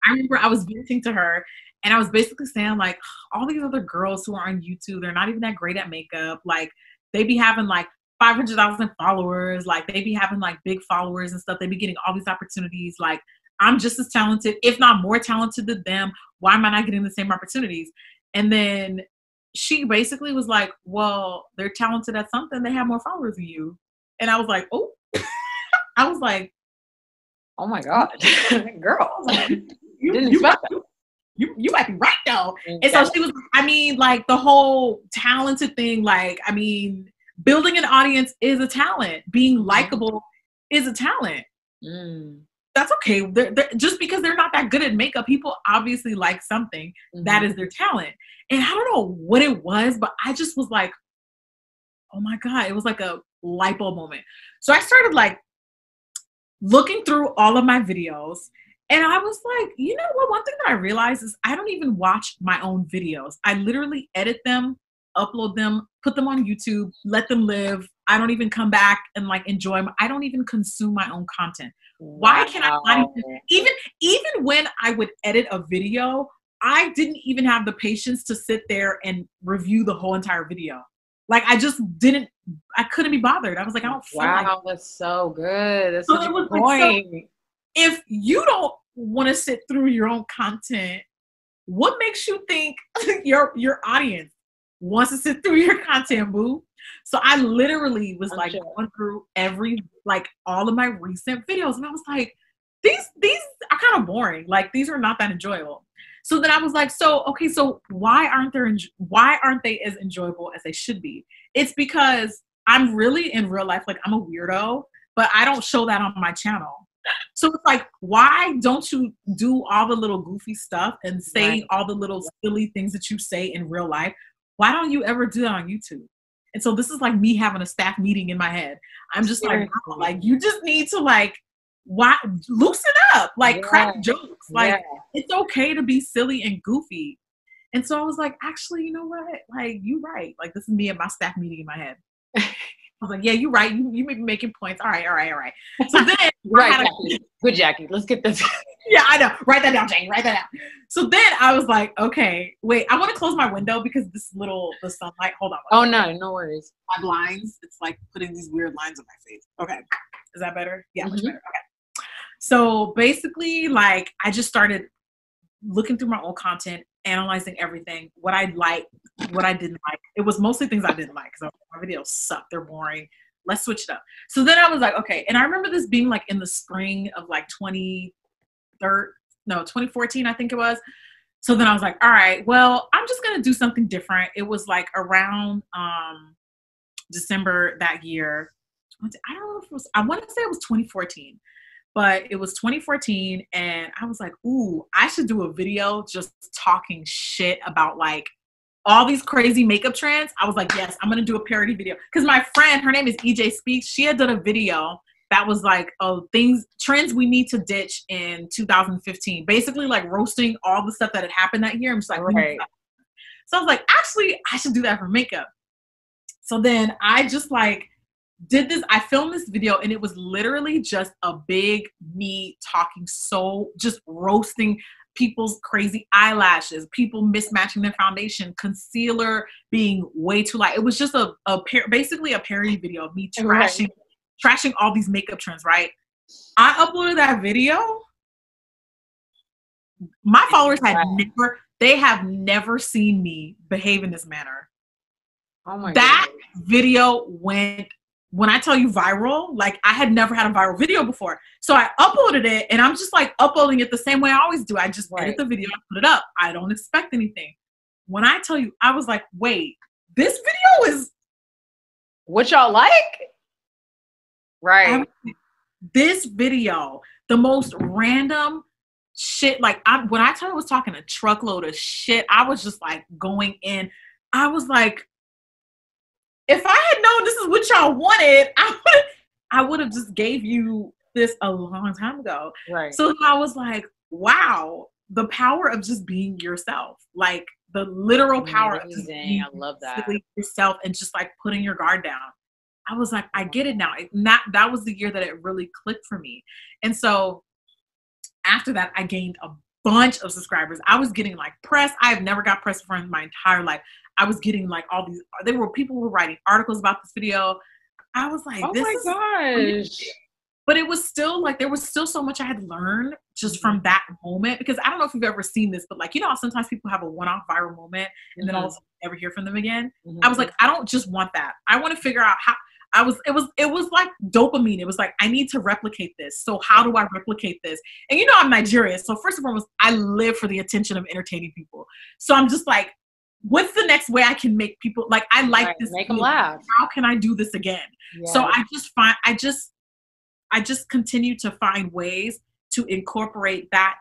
I remember I was venting to her, and I was basically saying, like, all these other girls who are on YouTube, they're not even that great at makeup. Like, they be having like 500,000 followers. Like, they be having like big followers and stuff. They be getting all these opportunities. Like, I'm just as talented, if not more talented than them. Why am I not getting the same opportunities? And then she basically was like, well, they're talented at something. They have more followers than you. And I was like, oh, I was like, oh my God, girl, you might be right though. And so she was, I mean, like the whole talented thing, like, I mean, building an audience is a talent. Being likable is a talent. That's okay. They're, just because they're not that good at makeup, people obviously like something that is their talent. And I don't know what it was, but I just was like, oh my God, it was like a light bulb moment. So I started like looking through all of my videos, and I was like, you know what? One thing that I realized is I don't even watch my own videos. I literally edit them, upload them, put them on YouTube, let them live. I don't even come back and like enjoy them. I don't even consume my own content. Why can I not even when I would edit a video, I didn't even have the patience to sit there and review the whole entire video. Like I just didn't, I couldn't be bothered. I was like, I don't feel like wow, that's so good. That's so such it a was good like, point. so if you don't want to sit through your own content, what makes you think your audience wants to sit through your content, boo? So I literally was like going through all of my recent videos, and I was like, these are kind of boring. Like these are not that enjoyable. So then I was like, so okay, so why aren't they as enjoyable as they should be? It's because I'm really in real life, like I'm a weirdo, but I don't show that on my channel. So it's like, why don't you do all the little goofy stuff and say all the little silly things that you say in real life? Why don't you ever do that on YouTube? And so this is like me having a staff meeting in my head. I'm just like, wow, like you just need to like, why loosen up, like crack jokes. Like it's okay to be silly and goofy. And so I was like, actually, you know what? Like you right. Like this is me at my staff meeting in my head. I was like, yeah, you're right. You may be making points. All right. So then Good, Jackie. Let's get this. Yeah, I know. Write that down, Jane. Write that down. So then I was like, okay, wait, I want to close my window because the sunlight. Hold on. No worries. My blinds, it's like putting these weird lines on my face. Okay. Is that better? Yeah, much better. Okay. So basically, like, I just started looking through my old content, analyzing everything, what I liked, what I didn't like. It was mostly things I didn't like because my videos suck. They're boring. Let's switch it up. So then I was like, okay. And I remember this being like in the spring of like 2014, I think it was. So then I was like, all right, well, I'm just going to do something different. It was like around December that year. I don't know if it was, I want to say it was 2014, but it was 2014. And I was like, ooh, I should do a video just talking shit about like all these crazy makeup trends. I was like, yes, I'm going to do a parody video. Because my friend, her name is EJ Speaks. She had done a video that was like, oh, trends we need to ditch in 2015. Basically like roasting all the stuff that had happened that year. I'm just like, so I was like, actually, I should do that for makeup. So then I just like did this. I filmed this video and it was literally just a big me talking, just roasting people's crazy eyelashes, people mismatching their foundation, concealer being way too light. It was just basically a parody video of me trashing all these makeup trends, right? I uploaded that video. My followers have never seen me behave in this manner. Oh my God. That video went, when I tell you viral, like I had never had a viral video before. So I uploaded it and I'm just like uploading it the same way I always do. I just edit the video and put it up. I don't expect anything. When I tell you, I was like, wait, this video is what y'all like? Right. This video, the most random shit. Like when I tell you I was talking a truckload of shit, I was just like going in. I was like, if I had known this is what y'all wanted, I would have just gave you this a long time ago. Right. So I was like, wow, the power of just being yourself. Like the literal power of just being I love that. yourself and just like putting your guard down. I was like, I get it now. That was the year that it really clicked for me. And so after that, I gained a bunch of subscribers. I was getting like press. I have never got press in my entire life. I was getting like all these, people were writing articles about this video. I was like, oh my gosh. but it was still like, there was still so much I had learned just from that moment. Because I don't know if you've ever seen this, but like, you know how sometimes people have a one-off viral moment and then all of a sudden you never hear from them again. I was like, I don't just want that. I want to figure out how. It was like dopamine. It was like, I need to replicate this. So how do I replicate this? And you know, I'm Nigerian. So first and foremost, I live for the attention of entertaining people. So I'm just like, what's the next way I can make people like, I like this. Make them laugh. How can I do this again? Yeah. So I just continue to find ways to incorporate that.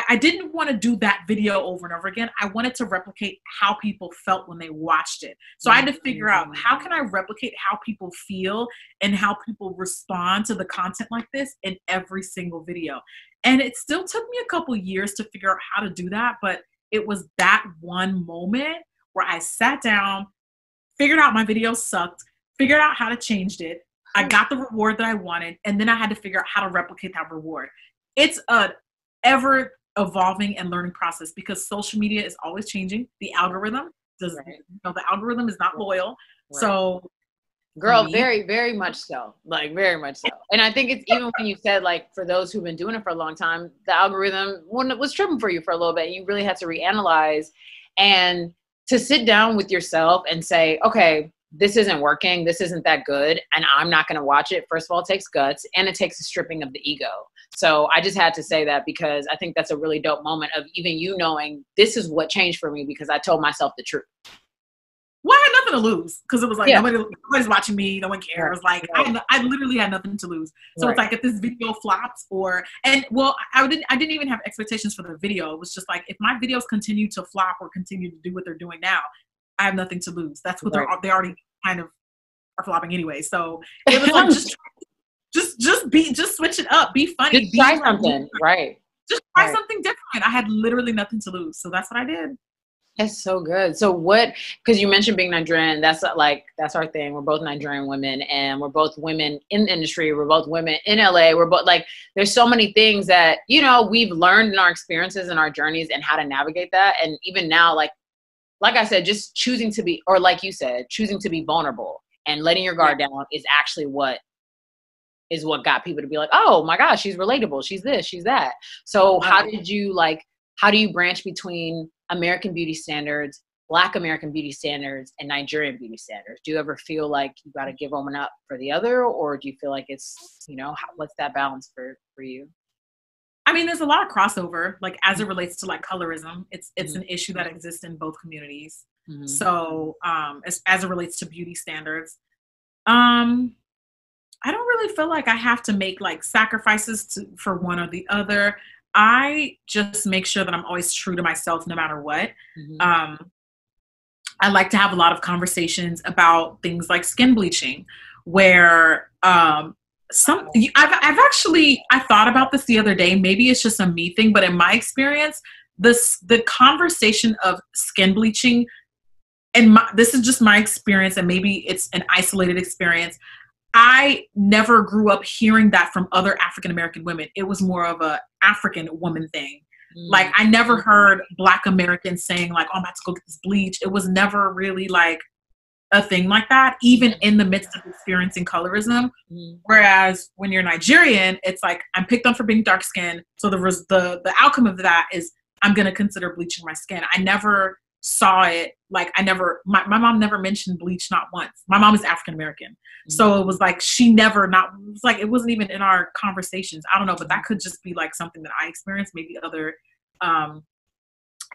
I didn't want to do that video over and over again. I wanted to replicate how people felt when they watched it. So I had to figure out, how can I replicate how people feel and how people respond to the content like this in every single video? And it still took me a couple years to figure out how to do that. But it was that one moment where I sat down, figured out my video sucked, figured out how to change it. I got the reward that I wanted. And then I had to figure out how to replicate that reward. It's a ever evolving and learning process because social media is always changing. The algorithm the algorithm is not loyal. Right. So girl, very, very much so. Like very much so. And I think it's even when you said like, for those who've been doing it for a long time, the algorithm was tripping for you for a little bit. You really had to reanalyze and to sit down with yourself and say, okay, this isn't working. This isn't that good. And I'm not going to watch it. First of all, it takes guts and it takes a stripping of the ego. So I just had to say that because I think that's a really dope moment of even you knowing this is what changed for me because I told myself the truth. Well, I had nothing to lose because it was like, nobody's watching me. No one cares. Like I literally had nothing to lose. So it's like if this video flops I didn't even have expectations for the video. It was just like, if my videos continue to flop or continue to do what they're doing now, I have nothing to lose. That's what they already kind of are flopping anyway. So it was like, just switch it up. Be funny. Just try something. Right. Just try something different. I had literally nothing to lose. So that's what I did. That's so good. So because you mentioned being Nigerian, that's our thing. We're both Nigerian women and we're both women in the industry. We're both women in LA. We're both like, there's so many things that, you know, we've learned in our experiences and our journeys and how to navigate that. And even now, like I said, just choosing to be, or like you said, choosing to be vulnerable and letting your guard down is actually what got people to be like, oh my gosh, she's relatable. She's this, she's that. So how do you branch between American beauty standards, Black American beauty standards, and Nigerian beauty standards? Do you ever feel like you got to give one up for the other? Or do you feel like it's, you know, what's that balance for you? I mean, there's a lot of crossover, like as it relates to like colorism, it's an issue that exists in both communities. Mm-hmm. So as it relates to beauty standards, I don't really feel like I have to make like sacrifices for one or the other. I just make sure that I'm always true to myself no matter what. Mm-hmm. I like to have a lot of conversations about things like skin bleaching, where I thought about this the other day. Maybe it's just a me thing, but in my experience, the conversation of skin bleaching, and this is just my experience, and maybe it's an isolated experience. I never grew up hearing that from other African-American women. It was more of a African woman thing. Mm-hmm. Like I never heard Black Americans saying like, oh, I'm about to go get this bleach. It was never really like a thing like that, even in the midst of experiencing colorism. Mm-hmm. Whereas when you're Nigerian, it's like, I'm picked on for being dark skinned. So the outcome of that is I'm going to consider bleaching my skin. I never saw it. Like my mom never mentioned bleach, not once. My mom is African-American. Mm-hmm. So it was like, it wasn't even in our conversations. I don't know, but that could just be like something that I experienced. Maybe other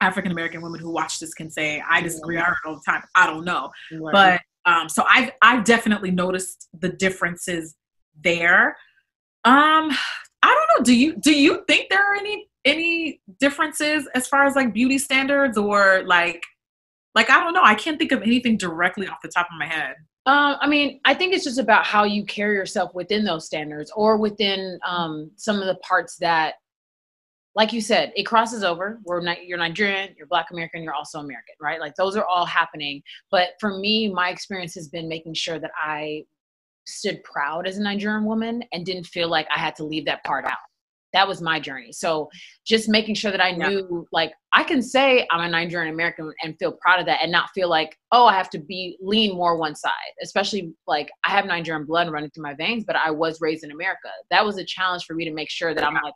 African-American women who watch this can say, I disagree. I heard it all the time. I don't know. Right. But so I've definitely noticed the differences there. I don't know. Do you think there are any differences as far as like beauty standards or like I don't know. I can't think of anything directly off the top of my head. I mean, I think it's just about how you carry yourself within those standards or within some of the parts that, like you said, it crosses over. You're Nigerian, you're Black American, you're also American, right? Like those are all happening. But for me, my experience has been making sure that I stood proud as a Nigerian woman and didn't feel like I had to leave that part out. that was my journey. So just making sure that I knew, like, I can say I'm a Nigerian American and feel proud of that and not feel like, oh, I have to lean more one side, especially like I have Nigerian blood running through my veins, but I was raised in America. That was a challenge for me to make sure that I'm like,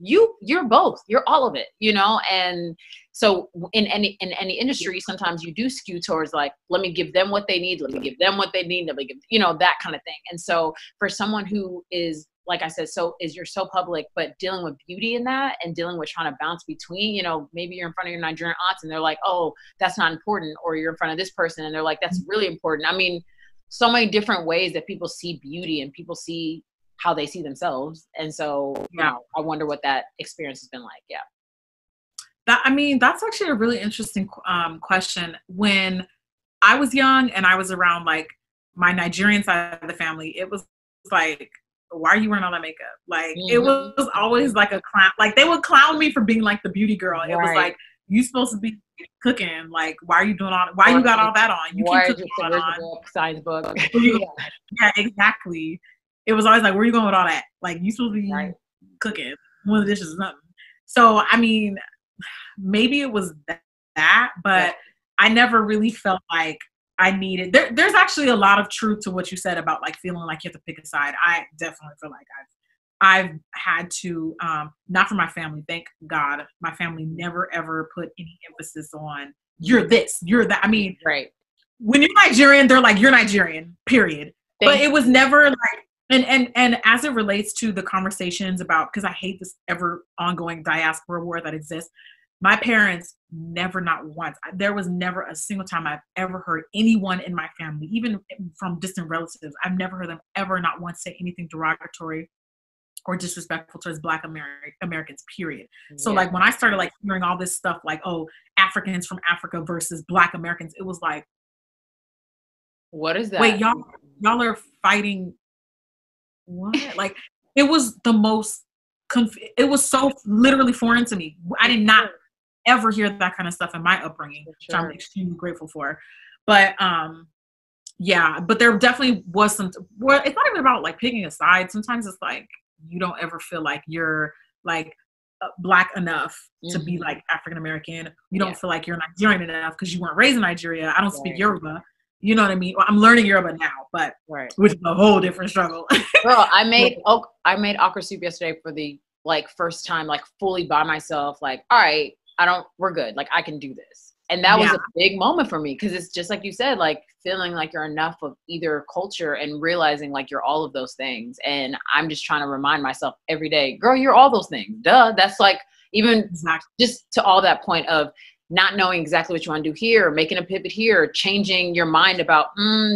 you're both, you're all of it, you know? And so in any industry, sometimes you do skew towards like, let me give them what they need. Let me give them what they need. Let me give, you know, that kind of thing. And so for someone who is, like I said, you're so public, but dealing with beauty in that and dealing with trying to bounce between, you know, maybe you're in front of your Nigerian aunts and they're like, oh, that's not important. Or you're in front of this person and they're like, that's really important. I mean, so many different ways that people see beauty and people see how they see themselves. And so, you know, I wonder what that experience has been like. Yeah. That's actually a really interesting question. When I was young and I was around like my Nigerian side of the family, it was like, why are you wearing all that makeup? Like, it was always like a clown. Like, they would clown me for being like the beauty girl. It was like, you supposed to be cooking. Like, why are you doing all? Why you got all that on? You keep cooking all that on. Science book. Yeah, exactly. It was always like, where are you going with all that? Like, you supposed to be cooking one of the dishes or something. So, I mean, maybe it was that, but I never really felt like I needed. There's actually a lot of truth to what you said about like feeling like you have to pick a side. I definitely feel like I've had to, not for my family, thank God, my family never ever put any emphasis on you're this, you're that. I mean, when you're Nigerian, they're like, you're Nigerian, period. But it was never like, and as it relates to the conversations about, because I hate this ever ongoing diaspora war that exists, my parents never, not once, there was never a single time I've ever heard anyone in my family, even from distant relatives, I've never heard them ever not once say anything derogatory or disrespectful towards Black Americans, period. So like when I started like hearing all this stuff like, oh, Africans from Africa versus Black Americans, it was like, what is that? Wait, y'all are fighting what? Like, it was the most, it was so literally foreign to me. I did not ever hear that kind of stuff in my upbringing, which I'm extremely grateful for. But but there definitely was some, well, it's not even about like picking a side. Sometimes it's like, you don't ever feel like you're like Black enough to be like African-American. You don't feel like you're Nigerian enough because you weren't raised in Nigeria. I don't speak Yoruba. You know what I mean? Well, I'm learning Yoruba now, but which is a whole different struggle. Girl, I made okra soup yesterday for the like first time, like fully by myself. Like, all right, we're good. Like, I can do this. And that was a big moment for me because it's just like you said, like feeling like you're enough of either culture and realizing like you're all of those things. And I'm just trying to remind myself every day, girl, you're all those things. Duh. That's like even just to all that point of not knowing exactly what you want to do here, making a pivot here, changing your mind about,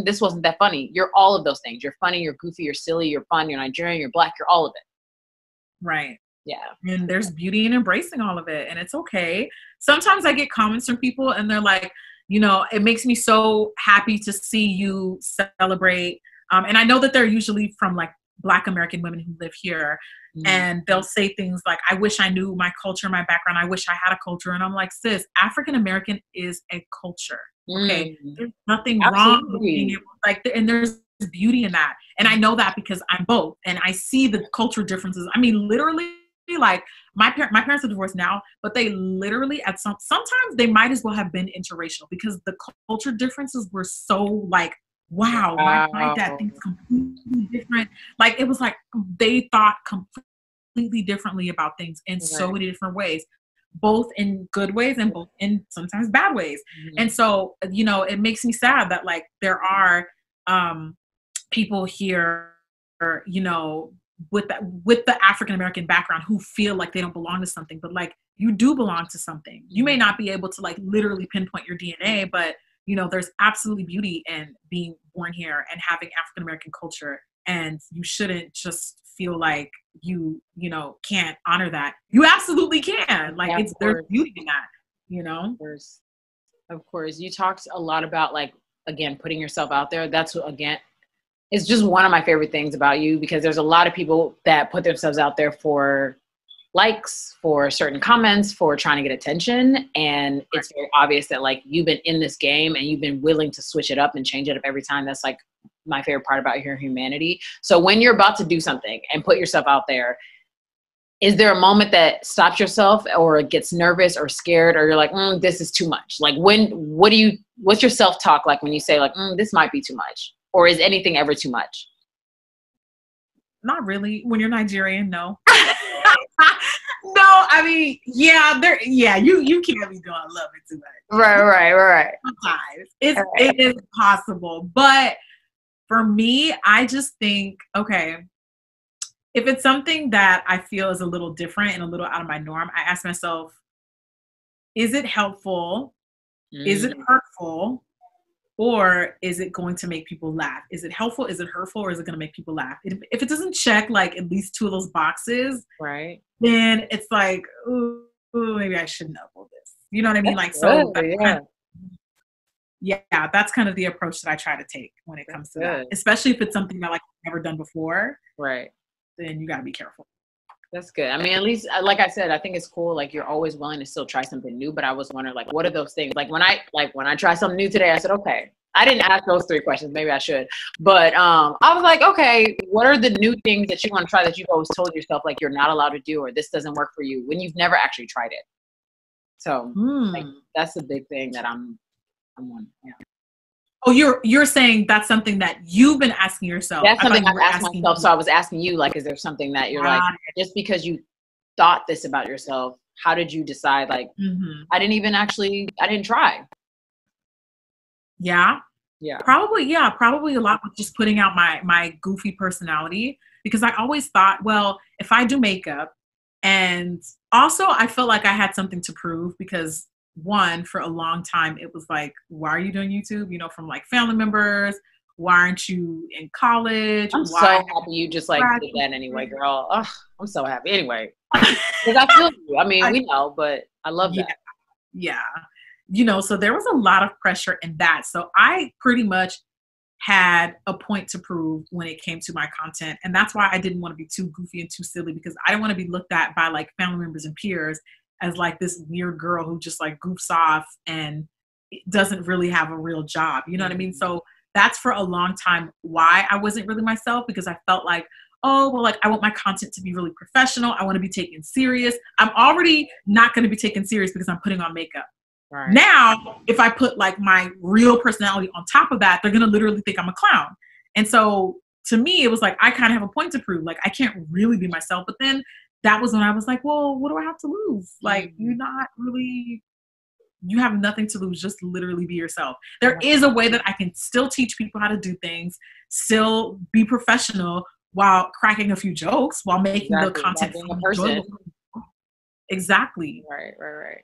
this wasn't that funny. You're all of those things. You're funny, you're goofy, you're silly, you're fun, you're Nigerian, you're Black, you're all of it. Right. Yeah. And there's beauty in embracing all of it. And it's okay. Sometimes I get comments from people and they're like, you know, it makes me so happy to see you celebrate. And I know that they're usually from like Black American women who live here. And they'll say things like, I wish I knew my culture, my background. I wish I had a culture. And I'm like, sis, African-American is a culture. Okay. There's nothing wrong with being able, like, and there's beauty in that. And I know that because I'm both. And I see the cultural differences. I mean, literally, like my parents are divorced now, but they literally sometimes they might as well have been interracial because the culture differences were so like, wow. My dad thinks completely different. Like, it was like they thought completely differently about things in so many different ways, both in good ways and both in sometimes bad ways. And so, you know, it makes me sad that like there are people here, you know, with the African-American background who feel like they don't belong to something, but like you do belong to something. You may not be able to like literally pinpoint your DNA, but you know, there's absolutely beauty in being born here and having African-American culture. And you shouldn't just feel like you know, can't honor that. You absolutely can. Like there's beauty in that, you know? Of course. You talked a lot about like, again, putting yourself out there. That's again, it's just one of my favorite things about you because there's a lot of people that put themselves out there for likes, for certain comments, for trying to get attention. And it's very obvious that like you've been in this game and you've been willing to switch it up and change it up every time. That's like my favorite part about your humanity. So when you're about to do something and put yourself out there, is there a moment that stops yourself or gets nervous or scared, or you're like, this is too much? Like what's your self-talk like when you say like, this might be too much? Or is anything ever too much? Not really. When you're Nigerian, no. No, I mean, you can't be doing love it too much. Right. Sometimes it is possible. But for me, I just think, okay, if it's something that I feel is a little different and a little out of my norm, I ask myself, is it helpful? Is it hurtful? Or is it going to make people laugh? Is it helpful? Is it hurtful? Or is it going to make people laugh? If it doesn't check like at least 2 of those boxes, right, then it's like, ooh, maybe I shouldn't upload this. You know what I mean? Like, so that's kind of the approach that I try to take when it comes to that. Especially if it's something that like I've never done before. Right. Then you got to be careful. That's good. I mean, at least, like I said, I think it's cool. Like, you're always willing to still try something new. But I was wondering, like, what are those things? Like when I tried something new today, I said, okay, I didn't ask those 3 questions. Maybe I should. But I was like, okay, what are the new things that you want to try that you've always told yourself like you're not allowed to do, or this doesn't work for you when you've never actually tried it? So like, that's the big thing that I'm on. Yeah. Oh, you're saying that's something that you've been asking yourself. That's something I've asked myself. So I was asking you, like, is there something that you're like, just because you thought this about yourself, how did you decide? Like, I didn't try. Yeah. Yeah. Probably a lot with just putting out my goofy personality, because I always thought, well, if I do makeup, and also I felt like I had something to prove, because one, for a long time, it was like, why are you doing YouTube? You know, from like family members, why aren't you in college? I'm so happy you just like did that anyway, girl. Oh, I'm so happy. Anyway, because I feel you. I mean, we know, but I love that. Yeah. You know, so there was a lot of pressure in that. So I pretty much had a point to prove when it came to my content. And that's why I didn't want to be too goofy and too silly, because I didn't want to be looked at by like family members and peers as like this weird girl who just like goofs off and doesn't really have a real job. You know what I mean? So that's for a long time why I wasn't really myself, because I felt like, oh, well, like I want my content to be really professional. I want to be taken serious. I'm already not going to be taken serious because I'm putting on makeup. Right. Now, if I put like my real personality on top of that, they're going to literally think I'm a clown. And so to me, it was like, I kind of have a point to prove. Like, I can't really be myself. But then that was when I was like, well, what do I have to lose? Like, you have nothing to lose. Just literally be yourself. There is a way that I can still teach people how to do things, still be professional while cracking a few jokes, while making the content enjoyable. Exactly. Right.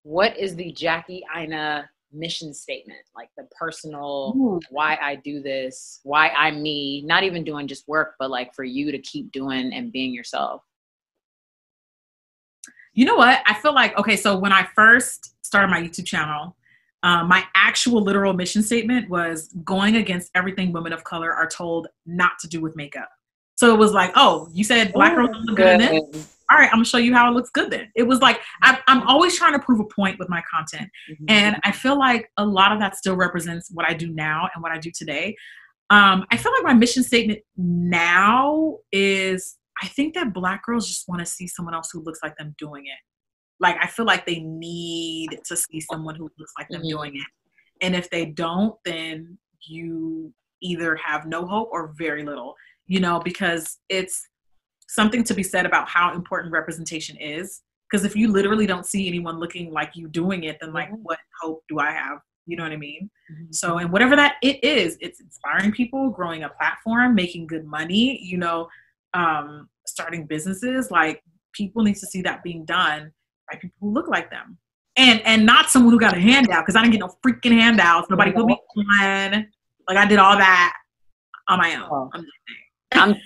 What is the Jackie Aina mission statement? Like the personal, why I do this, why I'm me, not even doing just work, but like for you to keep doing and being yourself. You know what? I feel like, okay, so when I first started my YouTube channel, my actual literal mission statement was going against everything women of color are told not to do with makeup. So it was like, oh, you said black girls don't look good in this? All right, I'm gonna show you how it looks good then. It was like, I'm always trying to prove a point with my content. And I feel like a lot of that still represents what I do now and what I do today. I feel like my mission statement now is, I think that black girls just want to see someone else who looks like them doing it. Like, I feel like they need to see someone who looks like them doing it. And if they don't, then you either have no hope or very little, you know, because it's something to be said about how important representation is. Because if you literally don't see anyone looking like you doing it, then like, what hope do I have? You know what I mean? So, and whatever that it is, it's inspiring people, growing a platform, making good money, you know, starting businesses. Like, people need to see that being done by people who look like them, and not someone who got a handout, because I didn't get no freaking handouts. Nobody put me on. Like, I did all that on my own.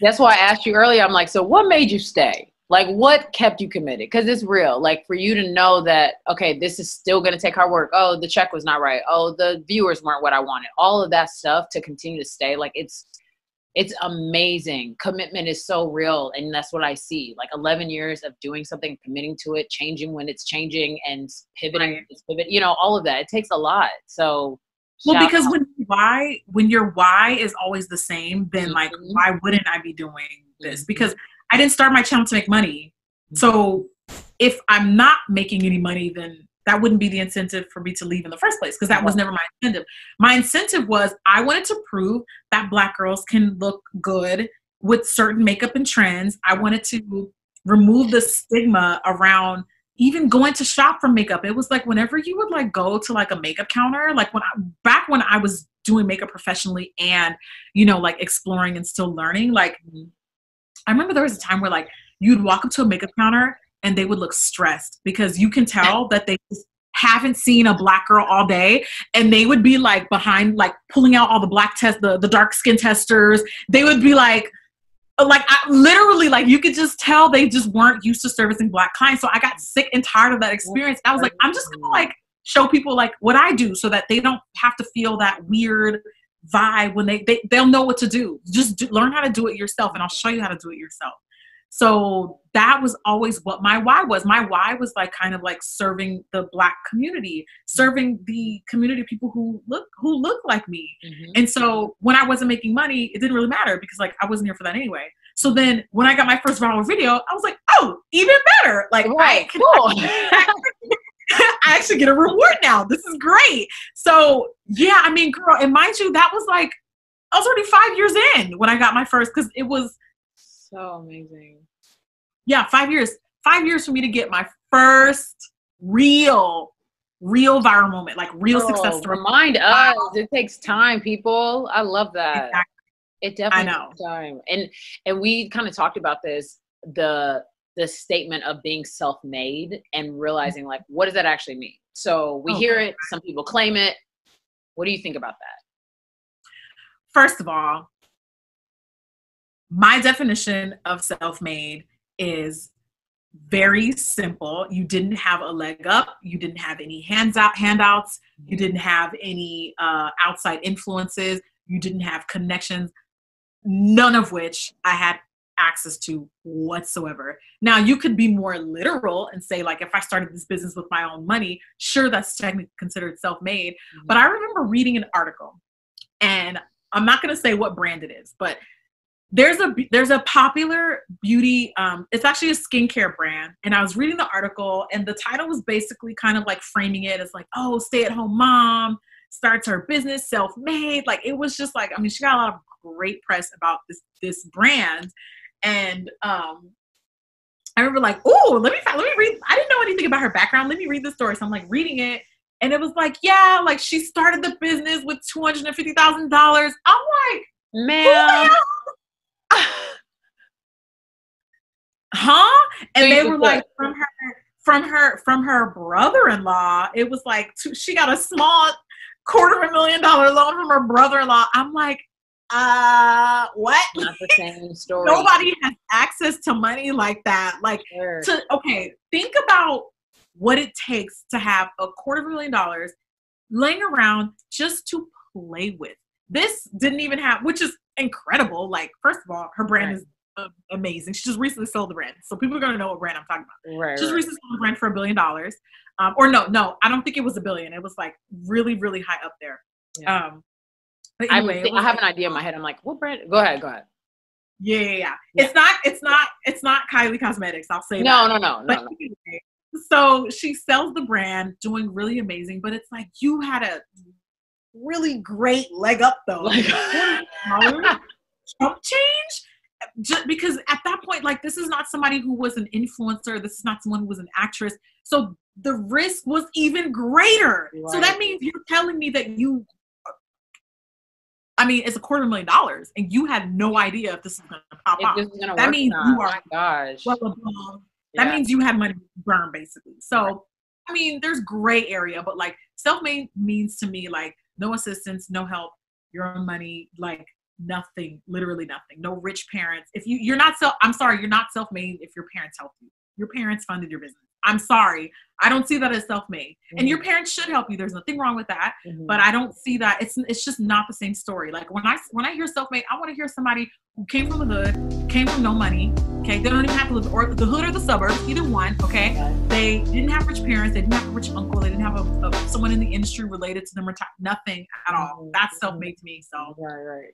That's why I asked you earlier. I'm like, so what made you stay? Like, what kept you committed? Because it's real. Like, for you to know that, okay, this is still going to take hard work. Oh, the check was not right. Oh, the viewers weren't what I wanted. All of that stuff to continue to stay. Like, it's amazing. Commitment is so real. And that's what I see. Like 11 years of doing something, committing to it, changing when it's changing, and pivoting when it's pivot, you know, all of that. It takes a lot. So, well, because when your why is always the same, then like, why wouldn't I be doing this? Because I didn't start my channel to make money. So if I'm not making any money, then that wouldn't be the incentive for me to leave in the first place, because that was never my incentive. My incentive was I wanted to prove that Black girls can look good with certain makeup and trends. I wanted to remove the stigma around even going to shop for makeup. It was like whenever you would like go to like a makeup counter, like back when I was doing makeup professionally and, you know, like exploring and still learning, like I remember there was a time where like you'd walk up to a makeup counter and they would look stressed because you can tell that they just haven't seen a Black girl all day, and they would be like behind, like pulling out all the black test, the dark skin testers. They would be like literally, like you could just tell they just weren't used to servicing Black clients. So I got sick and tired of that experience. I was like, I'm just gonna like show people like what I do so that they don't have to feel that weird vibe when they'll know what to do. Just learn how to do it yourself, and I'll show you how to do it yourself. So that was always what my why was. My why was like kind of like serving the Black community, serving the community of people who look like me. And so when I wasn't making money, it didn't really matter because like I wasn't here for that anyway. So then when I got my first viral video, I was like, oh, even better. Like I actually get a reward now. This is great. So yeah, I mean, girl, and mind you, that was like, I was already 5 years in when I got my first, because it was so amazing. Yeah, 5 years. 5 years for me to get my first real viral moment, like real success story. Remind us, it takes time, people. I love that. Exactly. It definitely takes time. And we kind of talked about this, the statement of being self-made and realizing like, what does that actually mean? So we hear it, some people claim it. What do you think about that? First of all, my definition of self-made is very simple. You didn't have a leg up. You didn't have any handouts. You didn't have any outside influences. You didn't have connections, none of which I had access to whatsoever. Now, you could be more literal and say, like, if I started this business with my own money, sure, that's technically considered self-made. But I remember reading an article, and I'm not going to say what brand it is, but there's a popular beauty, it's actually a skincare brand. And I was reading the article, and the title was basically kind of like framing it as like, oh, stay-at-home mom starts her business, self-made. Like, it was just like, I mean, she got a lot of great press about this brand. And I remember like, oh, let me read. I didn't know anything about her background. Let me read the story. So I'm like reading it, and it was like, yeah, like she started the business with $250,000. I'm like, man. Huh? And they were like, from her brother-in-law, it was like she got a small $250,000 loan from her brother-in-law. I'm like, what? Not the same story. Nobody has access to money like that. Like, think about what it takes to have $250,000 laying around just to play with. This didn't even have, which is incredible. Like, first of all, her brand is amazing. She just recently sold the brand, so people are gonna know what brand I'm talking about. She just recently sold the brand for $1 billion. Or no, I don't think it was $1 billion. It was like really, really high up there. Yeah. But anyway, I have an idea in my head. I'm like, what brand? Go ahead. Yeah. It's not Kylie Cosmetics. I'll say no. But anyway, so she sells the brand, doing really amazing. But it's like, you had a really great leg up though. Chump change. Just because at that point, like, this is not somebody who was an influencer. This is not someone who was an actress. So the risk was even greater. Right. So that means you're telling me that it's $250,000 and you had no idea if this is going to pop off. That means you are well above. That means you had money burned, basically. So, I mean, there's gray area, but like self-made means to me, like, no assistance, no help, your own money, like, nothing, literally nothing. No rich parents. If you're not self-made if your parents help you. Your parents funded your business. I'm sorry. I don't see that as self-made. And your parents should help you. There's nothing wrong with that. But I don't see that. It's just not the same story. Like, when I hear self-made, I want to hear somebody who came from the hood, came from no money. Okay. They don't even have to live or the hood or the suburbs, either one. Okay. They didn't have rich parents. They didn't have a rich uncle. They didn't have someone in the industry related to them. Nothing at all. That's self-made to me. So. Right.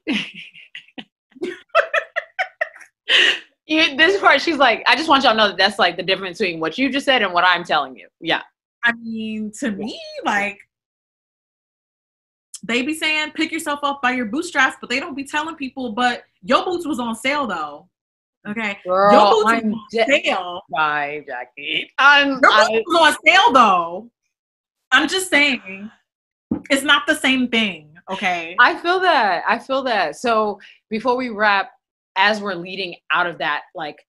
This part, she's like, I just want y'all to know that that's like the difference between what you just said and what I'm telling you. Yeah. I mean, to me, like, they be saying pick yourself up by your bootstraps, but they don't be telling people, but your boots was on sale though. Okay. Girl, your boots was on sale. Bye, Jackie. Your boots was on sale though. I'm just saying it's not the same thing. Okay. I feel that. So before we wrap, as we're leading out of that, like,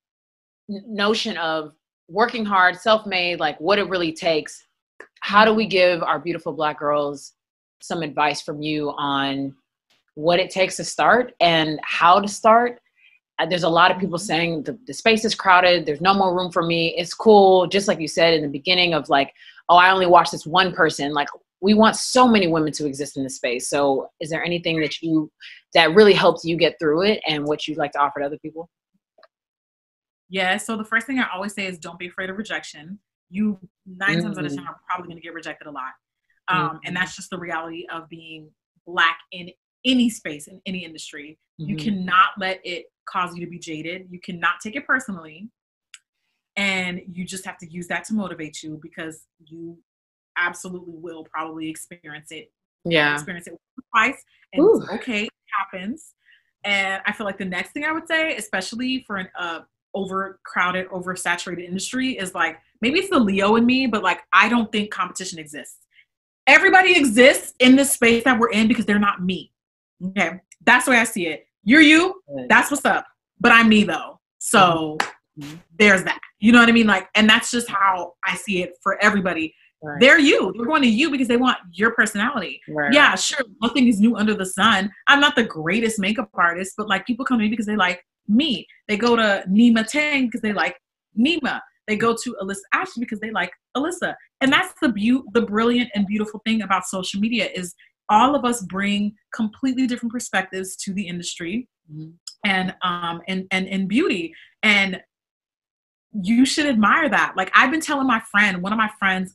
notion of working hard, self-made, like what it really takes, how do we give our beautiful Black girls some advice from you on what it takes to start and how to start? There's a lot of people saying the space is crowded. There's no more room for me. It's cool. Just like you said in the beginning of like, oh, I only watch this one person. Like, we want so many women to exist in this space. So is there anything that really helped you get through it and what you'd like to offer to other people? Yeah. So the first thing I always say is don't be afraid of rejection. You 9 times out of 10 are probably going to get rejected a lot. And that's just the reality of being Black in any space, in any industry. You cannot let it cause you to be jaded. You cannot take it personally. And you just have to use that to motivate you, because you absolutely will probably experience it. Yeah. Experience it twice. And it's okay, it happens. And I feel like the next thing I would say, especially for an overcrowded, oversaturated industry, is like, maybe it's the Leo in me, but like, I don't think competition exists. Everybody exists in this space that we're in because they're not me. Okay. That's the way I see it. You're you. That's what's up. But I'm me though. So there's that. You know what I mean? Like, and that's just how I see it for everybody. Right. They're you. They're going to you because they want your personality. Right. Yeah, sure. Nothing is new under the sun. I'm not the greatest makeup artist, but like, people come to me because they like me. They go to Nima Tang because they like Nima. They go to Alyssa Ashley because they like Alyssa. And that's the brilliant and beautiful thing about social media is all of us bring completely different perspectives to the industry and beauty. And you should admire that. Like, I've been telling one of my friends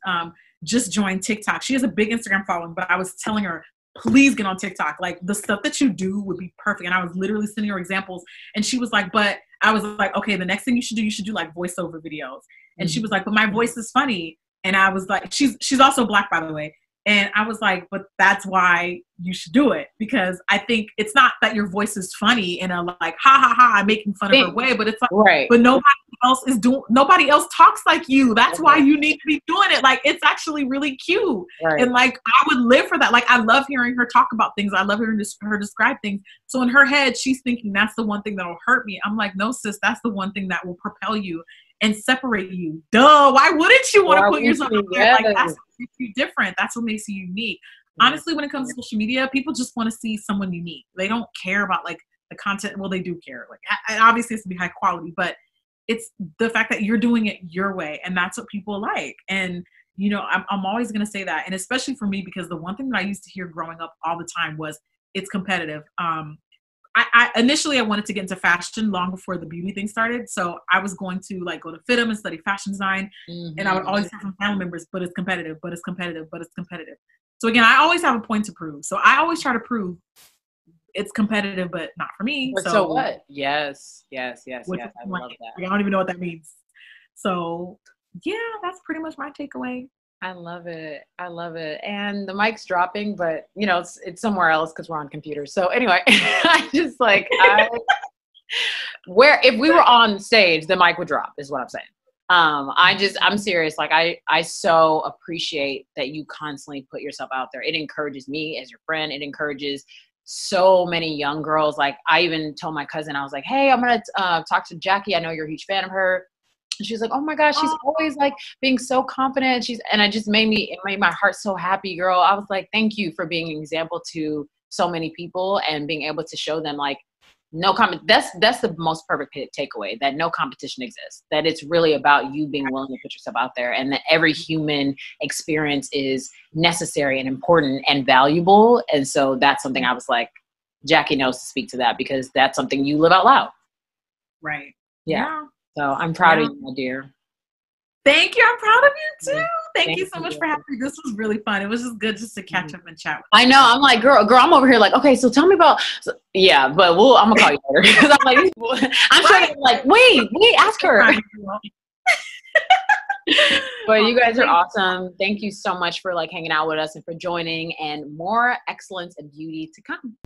just joined TikTok. She has a big Instagram following, but I was telling her, please get on TikTok. Like, the stuff that you do would be perfect. And I was literally sending her examples. And she was like, but I was like, okay, the next thing you should do like voiceover videos. And she was like, but my voice is funny. And I was like, she's also Black, by the way. And I was like, but that's why you should do it. Because I think it's not that your voice is funny in a like, ha ha ha, I'm making fun of her way, but it's like, right. But nobody else talks like you. That's why you need to be doing it. Like, it's actually really cute. Right. And like, I would live for that. Like, I love hearing her talk about things. I love hearing her describe things. So in her head, she's thinking that's the one thing that'll hurt me. I'm like, no, sis, that's the one thing that will propel you and separate you. Duh. Why wouldn't you want to put yourself out there? Like, that's what makes you different. That's what makes you unique. Honestly, when it comes to social media, people just want to see someone unique. They don't care about like the content. Well, they do care. Like, obviously it's to be high quality, but it's the fact that you're doing it your way. And that's what people like. And, you know, I'm always going to say that. And especially for me, because the one thing that I used to hear growing up all the time was it's competitive. Initially I wanted to get into fashion long before the beauty thing started. So I was going to like go to FITM and study fashion design. And I would always hear from family members, but it's competitive, but it's competitive, but it's competitive. So again, I always have a point to prove. So I always try to prove it's competitive, but not for me. So what? Yes. I love that. I don't even know what that means. So yeah, that's pretty much my takeaway. I love it. And the mic's dropping, but you know, it's somewhere else because we're on computers. So anyway, I just like, if we were on stage, the mic would drop is what I'm saying. I'm serious. Like I so appreciate that you constantly put yourself out there. It encourages me as your friend. It encourages so many young girls. Like, I even told my cousin, I was like, hey, I'm going to talk to Jackie. I know you're a huge fan of her. And she's like, oh my gosh, she's always like being so confident. And it made my heart so happy, girl. I was like, thank you for being an example to so many people and being able to show them like, that's the most perfect takeaway, that no competition exists, that it's really about you being willing to put yourself out there, and that every human experience is necessary and important and valuable. And so that's something I was like, Jackie knows to speak to that, because that's something you live out loud. Right. Yeah. So I'm proud of you, my dear. Thank you. I'm proud of you too. Thank you so much for having me. This was really fun. It was just good just to catch up and chat with you. I know. I'm like, girl, I'm over here like, okay, so tell me about, yeah, but I'm gonna call you later. Because I'm like, I'm trying to like, wait, ask her. But you guys are awesome. Thank you so much for like hanging out with us and for joining, and more excellence and beauty to come.